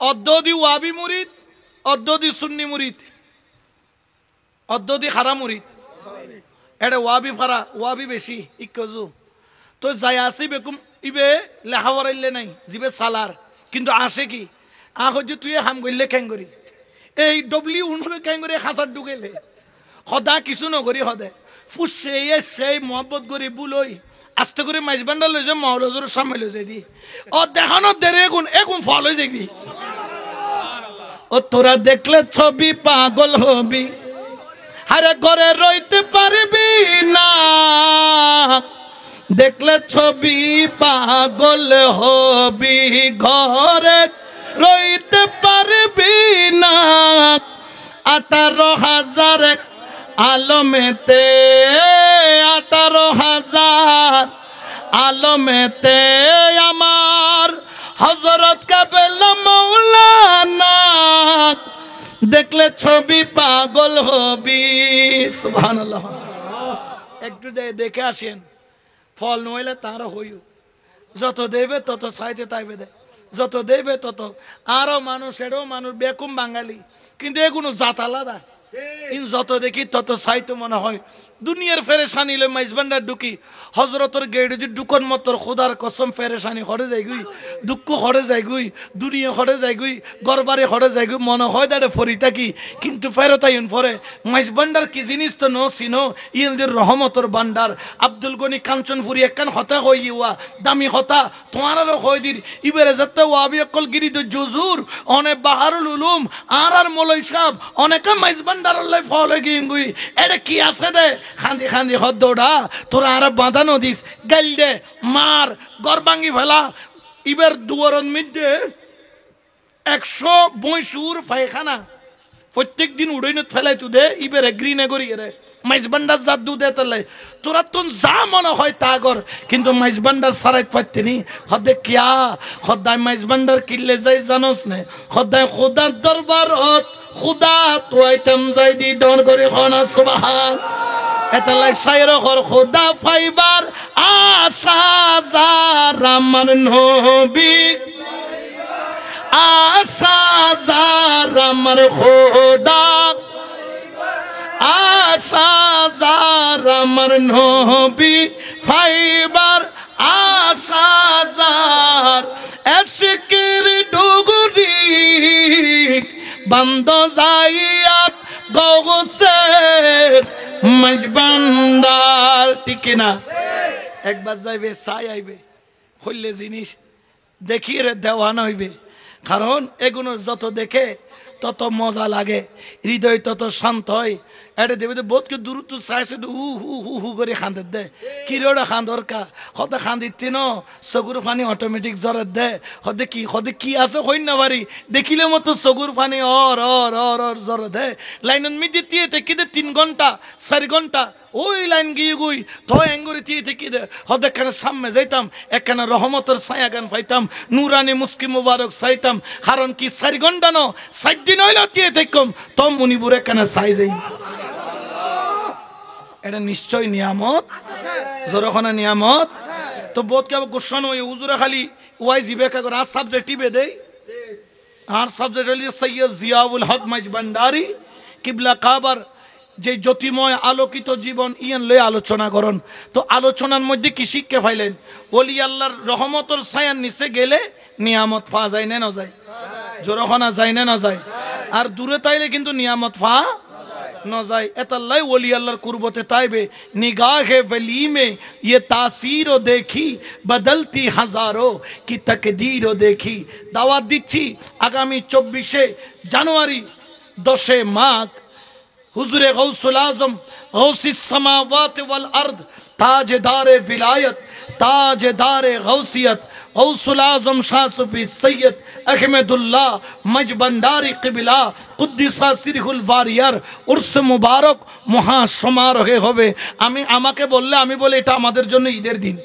অদ্দদি ওয়াবি মুরিদ অদ্দদি সুন্নি মুরিদ অদ্দদি খারা মুরিদ এডে ওয়াবি ফারা ওয়াবি বেশি ইকজু তো যাই আসি বেকুম ইবে লেখাওয়ারাইলে নাই জিবে সালার কিন্তু আসে কি যে তুই হাম করলে কেন করি এই ডব্লিউ উনরে কেন করে খাঁচার ঢুকাইলে সদা কিছু নকরি সদে ফুসে সেই মহব্বত করি বুলই আস্তে করে মাইজ বান্ডার লৈ যাই মহলজোর সামনে লৈ যাই দি ও দেখানোর দেরে এগুন ফল হয়ে যাবি ও তোরা দেখলে ছবি পাগল হবি আরে ঘরে রইতে পারবি না দেখলে ছবি পাগল হবি ঘরে রইতে পারবি না 18,000 আলমেতে 18,000 আলমেতে আমার হযরত কাবেলা মাওলানা দেখলে ছবি পাগল হবি সুবহানাল্লাহ একটু যাই দেখে আসেন ফল নইলে তার হইও যত দেবে তত চাইতে তাইবে দে যত দেবে তত আরো মানুষেরও মানুষ বেকুম বাঙালি কিন্তু এগুলো জাত আলাদা যত দেখি তত চাইতো মনে হয় দুনিয়ার ফেরেশানি লই মাইজবান্ডার ঢুকি হজরতর গেড়ে যে ঢুকন মতর খোদার কসম ফেরেশানি হরে যাই গুই দুঃখ হরে যাই গুই দুনিয়া হরে যাই গুই গরবারে হরে যাই গুই মনে হয় দাঁড়ে ফরি থাকি কিন্তু ফেরতাইন ফরে মাইজবান্ডার কি জিনিস তো নো চিনো ইয়েদের রহমতর বান্ডার আব্দুল গনি কাঞ্চনপুরি একখান হতা হই ইয়া দামি হতা তোমারও হই দির ইবেরে যাতে ওয়াবি অকল গিরি তো জুজুর অনে বাহারুল উলুম আর মলই সাহেব অনেকে মাইজবান্ডার লাই ফল হয়ে গিয়ে গুই এটা কি আছে দে খান্দি খান্দি হদ্দৌড়া তোরা আর বাঁধানো দিস গাইল দে মার গর ভাঙ্গি ফেলা ইবের দুয়ারন মধ্যে 100 পায়খানা প্রত্যেক দিন উড়াইনত ফেলাই তু দে ইবের গ্রিনে করি রে মাইজবান্ডার জাদু দে তাহলে তোরা তো যা মনে হয় তা কর কিন্তু মাইজবান্ডার সারাই পাইতেনি হদে কিয়া হদায় মাইজবান্ডার কিল্লে যাই জানোস নে হদায় খোদার দরবার খুদা তোয়াইতাম যাই দি ডন করে খনা সুবহান এতলাই শায়র কর খুদা ফাইবার আশা জারামান নবী আশা জারামার খুদা আশা জারামার নবী ফাইবার আশা জার এশকের ডুগুরি বন্ধ যাইয়াত গৌসে মাইজবান্ডার ঠিক না একবার যাইবে চাই আইবে হইলে জিনিস দেখিয়ে দেওয়ানো হইবে কারণ এগুলো যত দেখে তত মজা লাগে হৃদয় তত শান্ত হয় এটা দেবে বহুতকে দূরত্ব চাইছে হু হু হু হু করে খান্দে দে কিরোড়া খান্দর কা হতে খান্দিতে ন চকুর পানি অটোমেটিক জ্বরের দে হতে কি আছে হই না বাড়ি দেখিলে মতো চকুর পানি অর অর অর অর জ্বর দে লাইন মিদি দিয়ে থেকে 3 ঘন্টা 4 ঘন্টা ওই লাইন গিয়ে গুই তো এঙ্গুরি দিয়ে থেকে দে হতে কেন সামনে যাইতাম একখানা রহমতের ছায়া গান পাইতাম নুরানি মুস্কি মুবারক চাইতাম কারণ কি 4 ঘন্টা ন 7 দিন হইল দিয়ে দেখম তো মনিপুরে কেন চাই যাই এটা নিশ্চয় নিয়ামত জোরখানা নিয়ামত তো বোধ কে গোসান হয়ে হুজুরে খালি ওয়াই জিবে করে আর সাবজেক্ট টিপে দেয় আর সাবজেক্ট হল সৈয়দ জিয়াউল হক মাইজবান্ডারি কিবলা কাবার যে জ্যোতিময় আলোকিত জীবন ইয়ান লয়ে আলোচনা করন তো আলোচনার মধ্যে কি শিক্ষা পাইলেন ওলি আল্লাহর রহমতের ছায়ার নিচে গেলে নিয়ামত পাওয়া যায় না না যায় জোরখানা যায় না না যায় আর দূরে তাইলে কিন্তু নিয়ামত পাওয়া न जाए एतल्लाई वली अल्लाह कुर्बते ताइबे निगाह वली में ये तासीर देखी बदलती हजारों की तकदीर देखी दावत दिच्छी आगामी 24 জানুয়ারি 10 माघ हुजूर गौसुल आजम गौसिस समावात वल अर्द ताजदार विलायत ताजदार गौसियत गौसुल आजम शाह सूफी सैयद अहमदुल्लाह मजबंडारी किबला कुद्दिसा सिरहुल वारियर उर्स मुबारक মহা সমারোহে হবে আমি আমাকে বললে আমি বলে এটা আমাদের জন্য ঈদের দিন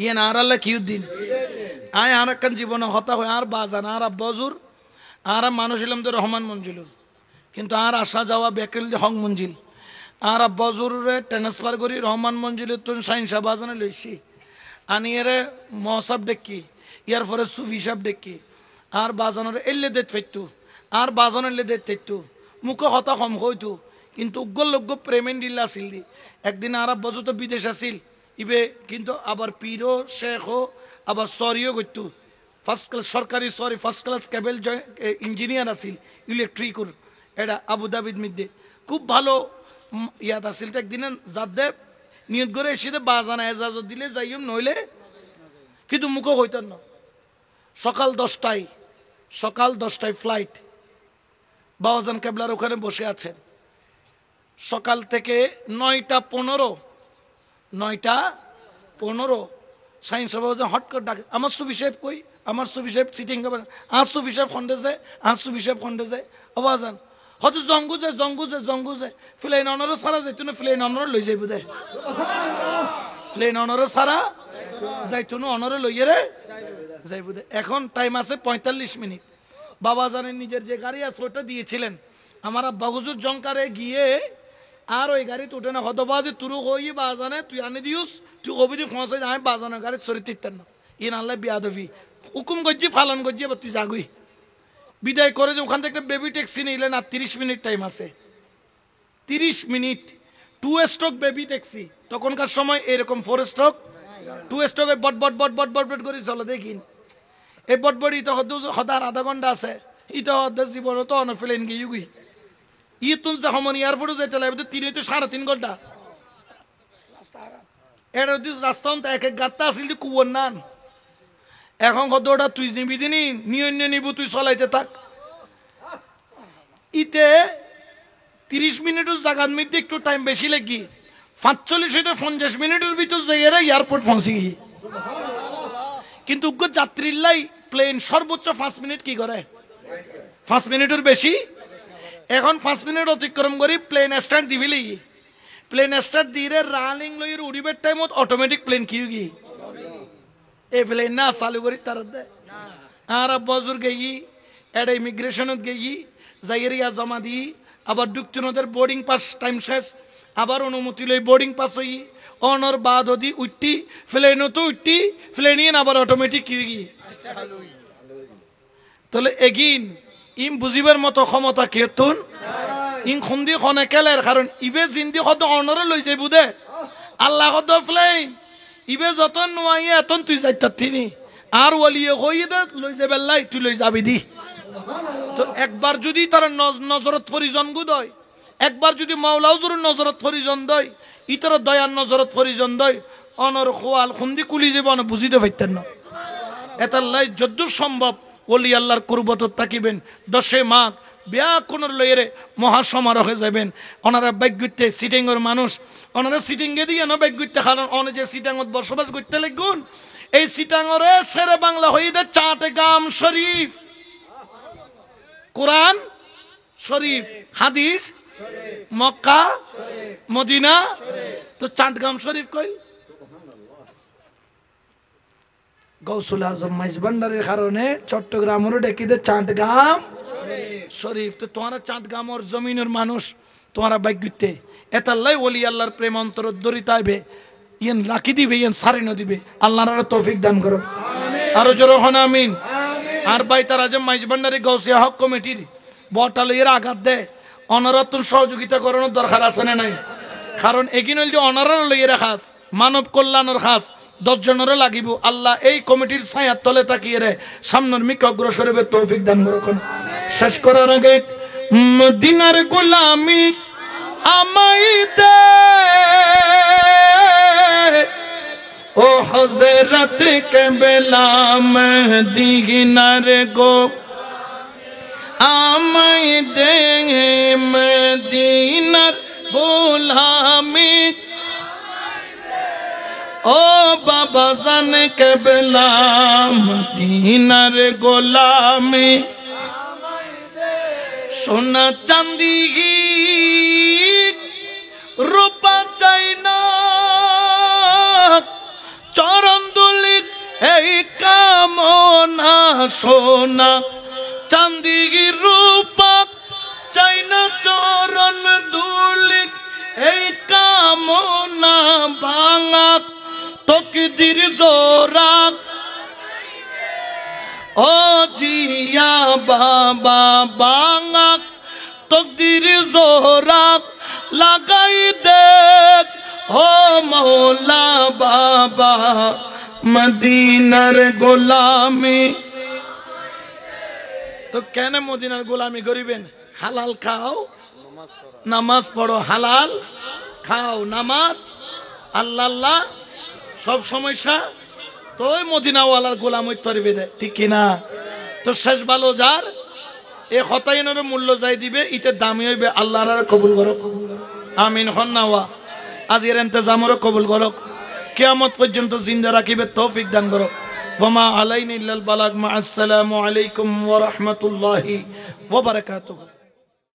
ইয়ে না আর আল্লাহ কি দিন আয় আর কান জীবন হতা হয় আর বাজান আর বজুর আর মানুষ ইলাম তো রহমান মঞ্জুলুর কিন্তু আর আসা যাওয়া বেকেল হক মঞ্জিল আর বজুরে ট্রান্সফার করি রহমান মঞ্জিলের তুন সাইন সাহেব বাজানে লইছি আনি এরে মহসাব ডেকি ইয়ার পরে সুফি সাহেব ডেকি আর বাজানোর এলে দেত ফেটতু আর বাজানোর এলে দেত ফেটতু মুখ হতা কম হইতু কিন্তু উগ্র পেমেন্ট দিল্লা আসিল দি একদিন আর বজু তো বিদেশ আসিল ইবে কিন্তু আবার পিরো শেখও আবার সরিও করতু ফার্স্ট ক্লাস সরকারি সরি ফার্স্ট ক্লাস কেবল ইঞ্জিনিয়ার আসিল ইলেকট্রিকুর এটা আবুধাবির মধ্যে খুব ভালো ইয়াদ আসিল একদিন যাদে নিয়ত করে এসে বাজানা এজাজত দিলে যাইম নইলে কিন্তু মুখও হইতেন না সকাল 10টায় ফ্লাইট বাবাজান কেবলার ওখানে বসে আছেন সকাল থেকে 9টা 15 সাইন্স বাবাজান হট করে ডাকে আমার সুফি সাহেব কই আমার সুফি সাহেব সিটিং করবেন আর সুফি সাহেব খন্ডে যায় বাবাজান হয়তো জঙ্গু যায় ফ্লেন অনারও সারা যাইতো না ফ্লেন অনারও লই যাইব দে প্লেন অনারও সারা যাইতো না অনারও লইয়ে রে যাইব দে এখন টাইম আছে 45 মিনিট বাবাজানের নিজের যে গাড়ি আছে ওটা দিয়েছিলেন আমার বাগুজুর জঙ্কারে গিয়ে আর ওই গাড়িতে উঠে না হতো বাজে তুরু হই বাজানে তুই আনি দিউস তুই অবিধি খোঁজে আমি বাজানের গাড়ি চরিত না ইন আল্লাহ বিয়াদবি হুকুম করছি ফালন করছি এবার তুই যাগুই বিদায় করে যে ওখান থেকে বেবি ট্যাক্সি নিলেন আর 30 মিনিট টাইম আছে 30 মিনিট 2 স্ট্রোক বেবি ট্যাক্সি তখনকার সময় এরকম 4 স্ট্রোক 2 স্ট্রোকে বট করে চলো দেখিন এই বটবট ইটা হদার আধা ঘন্টা আছে ইটা হদার জীবন তো অনফেলেন গিয়ে ই তুন যখন এয়ারপোর্টে যেতে লাগবে 3 থেকে 3.5 ঘন্টা এর রাস্তা এক গাত্তা আসিল কুয়ার নান এখন কতটা তুই নিবি দিনি নিয়ে নিব তুই চলাইতে থাক ইতে 30 মিনিটের জায়গার মধ্যে একটু টাইম বেশি লাগি 45 থেকে 50 মিনিটের ভিতর যাই এয়ারপোর্ট পৌঁছে গিয়ে কিন্তু যাত্রীর লাই প্লেন সর্বোচ্চ 5 মিনিট কি করে 5 মিনিটের বেশি এখন 5 মিনিট অতিক্রম করি প্লেন স্টার্ট দিবি প্লেন স্টার্ট দিয়ে রানিং লইয়ের উড়িবার টাইমত অটোমেটিক প্লেন কি গি এই প্লেন না চালু করি তার আর বজুর গেই এটা ইমিগ্রেশনত গেই যাইয়েরিয়া জমা দিই আবার ঢুকতে ওদের বোর্ডিং পাস টাইম শেষ আবার অনুমতি লই বোর্ডিং পাস হই অনর বাদ হদি উঠতি প্লেনও তো উঠতি প্লেনিয়ে আবার অটোমেটিক কি গি তাহলে এগিন ইম বুঝিবার মতো ক্ষমতা কেতুন ইন খুন্দি খনে কেলের কারণ ইবে জিন্দি কত অনরে লই যাইব দে আল্লাহ কত প্লেন ইবে যতন নোয়াই এতন তুই যাইতা তিনি আর ওলিয়ে কই দে লই যাবে লাই তুই লই যাবি দি তো একবার যদি তার নজরত পরিজন গুদয় একবার যদি মাওলা হুজুরের নজরত পরিজন দয় ইতর দয়ার নজরত পরিজন দয় অনর খোয়াল খুন্দি কুলি যাবে অন বুঝিতে পাইতেন না এটার লাই যদ্দূর সম্ভব ওলি আল্লাহর কুরবত তাকিবেন 10 মাঘ ব্যাকুণর লইরে মহাসমারোহে যাবেন ওনারা বাইগুইতে সিটিংয়ের মানুষ ওনারা সিটিংয়ে দিয়ে না বাইগুইতে কারণ অনে যে সিটাঙত বসবাস করতে লাগুন এই সিটাঙরে সেরে বাংলা হয়ে দে চাটগাম শরীফ কোরআন শরীফ হাদিস মক্কা মদিনা তো চাটগাম শরীফ কই গৌসুল আজম মাইজবান্ডারের কারণে চট্টগ্রামেরও ডেকিতে চাটগাম শরীফ তো তোমারা চাটগামর জমিনের মানুষ তোমারা বাইগুইতে এতাল্লাই ওলি আল্লাহর প্রেম অন্তর দরিতাইবে ইয়েন লাকি দিবে ইয়েন সারিনো দিবে আল্লাহর তৌফিক দান করো আরো জোরে হন আমিন আর বাইতার আজম মাইজবান্ডারি গৌসিয়া হক কমিটির বটালইয়ের আঘাত দেয় অনরত্ন সহযোগিতা করানোর দরকার আছে না নাই কারণ এগিন হইল যে অনারর লইয়ে খাস মানব কল্যাণের খাস 10 জনেরও লাগিব আল্লাহ এই কমিটির ছায়ার তলে তাকিয়ে রে সামনের মিক অগ্রসর হবে তৌফিক দান করুন শেষ করার আগে মদিনার গোলামি আমায় দে ও হযরত কেবলা মদিনার গো আমায় দে মদিনার গোলামি ও বাবা জান কেবলা মদিনার গোলামি সোনা চাঁদি রূপা চাই না চরণ দুলি এই কামনা সোনা চাঁদি রূপা চাই না চরণ ধুলি এই কামনা ভাঙা তকদির জোড়া ও জিয়া বাবা ভাঙা তকদির জোড়া লাগাই দেখ ও মৌলা বাবা মদিনার গোলামি। তো কেন মদিনার গোলামি করিবেন? হালাল খাও, নামাজ পড়ো, হালাল খাও, নামাজ আল্লাহ আল্লাহ সব সমস্যা তো ওই মদিনাওয়ালার গোলাম তরবে দেয়, ঠিক কিনা? তো শেষ ভালো যার এ হতাইনের মূল্য যাই দিবে ইতে দামি হইবে। আল্লাহর কবুল করো, আমিন হন্নাওয়া। আজ এর ইন্তজামরও কবুল করো, কিয়ামত পর্যন্ত জিন্দা রাখিবে তৌফিক দান করো। ওয়া আলাইনা ইল্লাল বালাগ। মা আসসালামু আলাইকুম ওয়া রাহমাতুল্লাহি ওয়া বারাকাতুহু।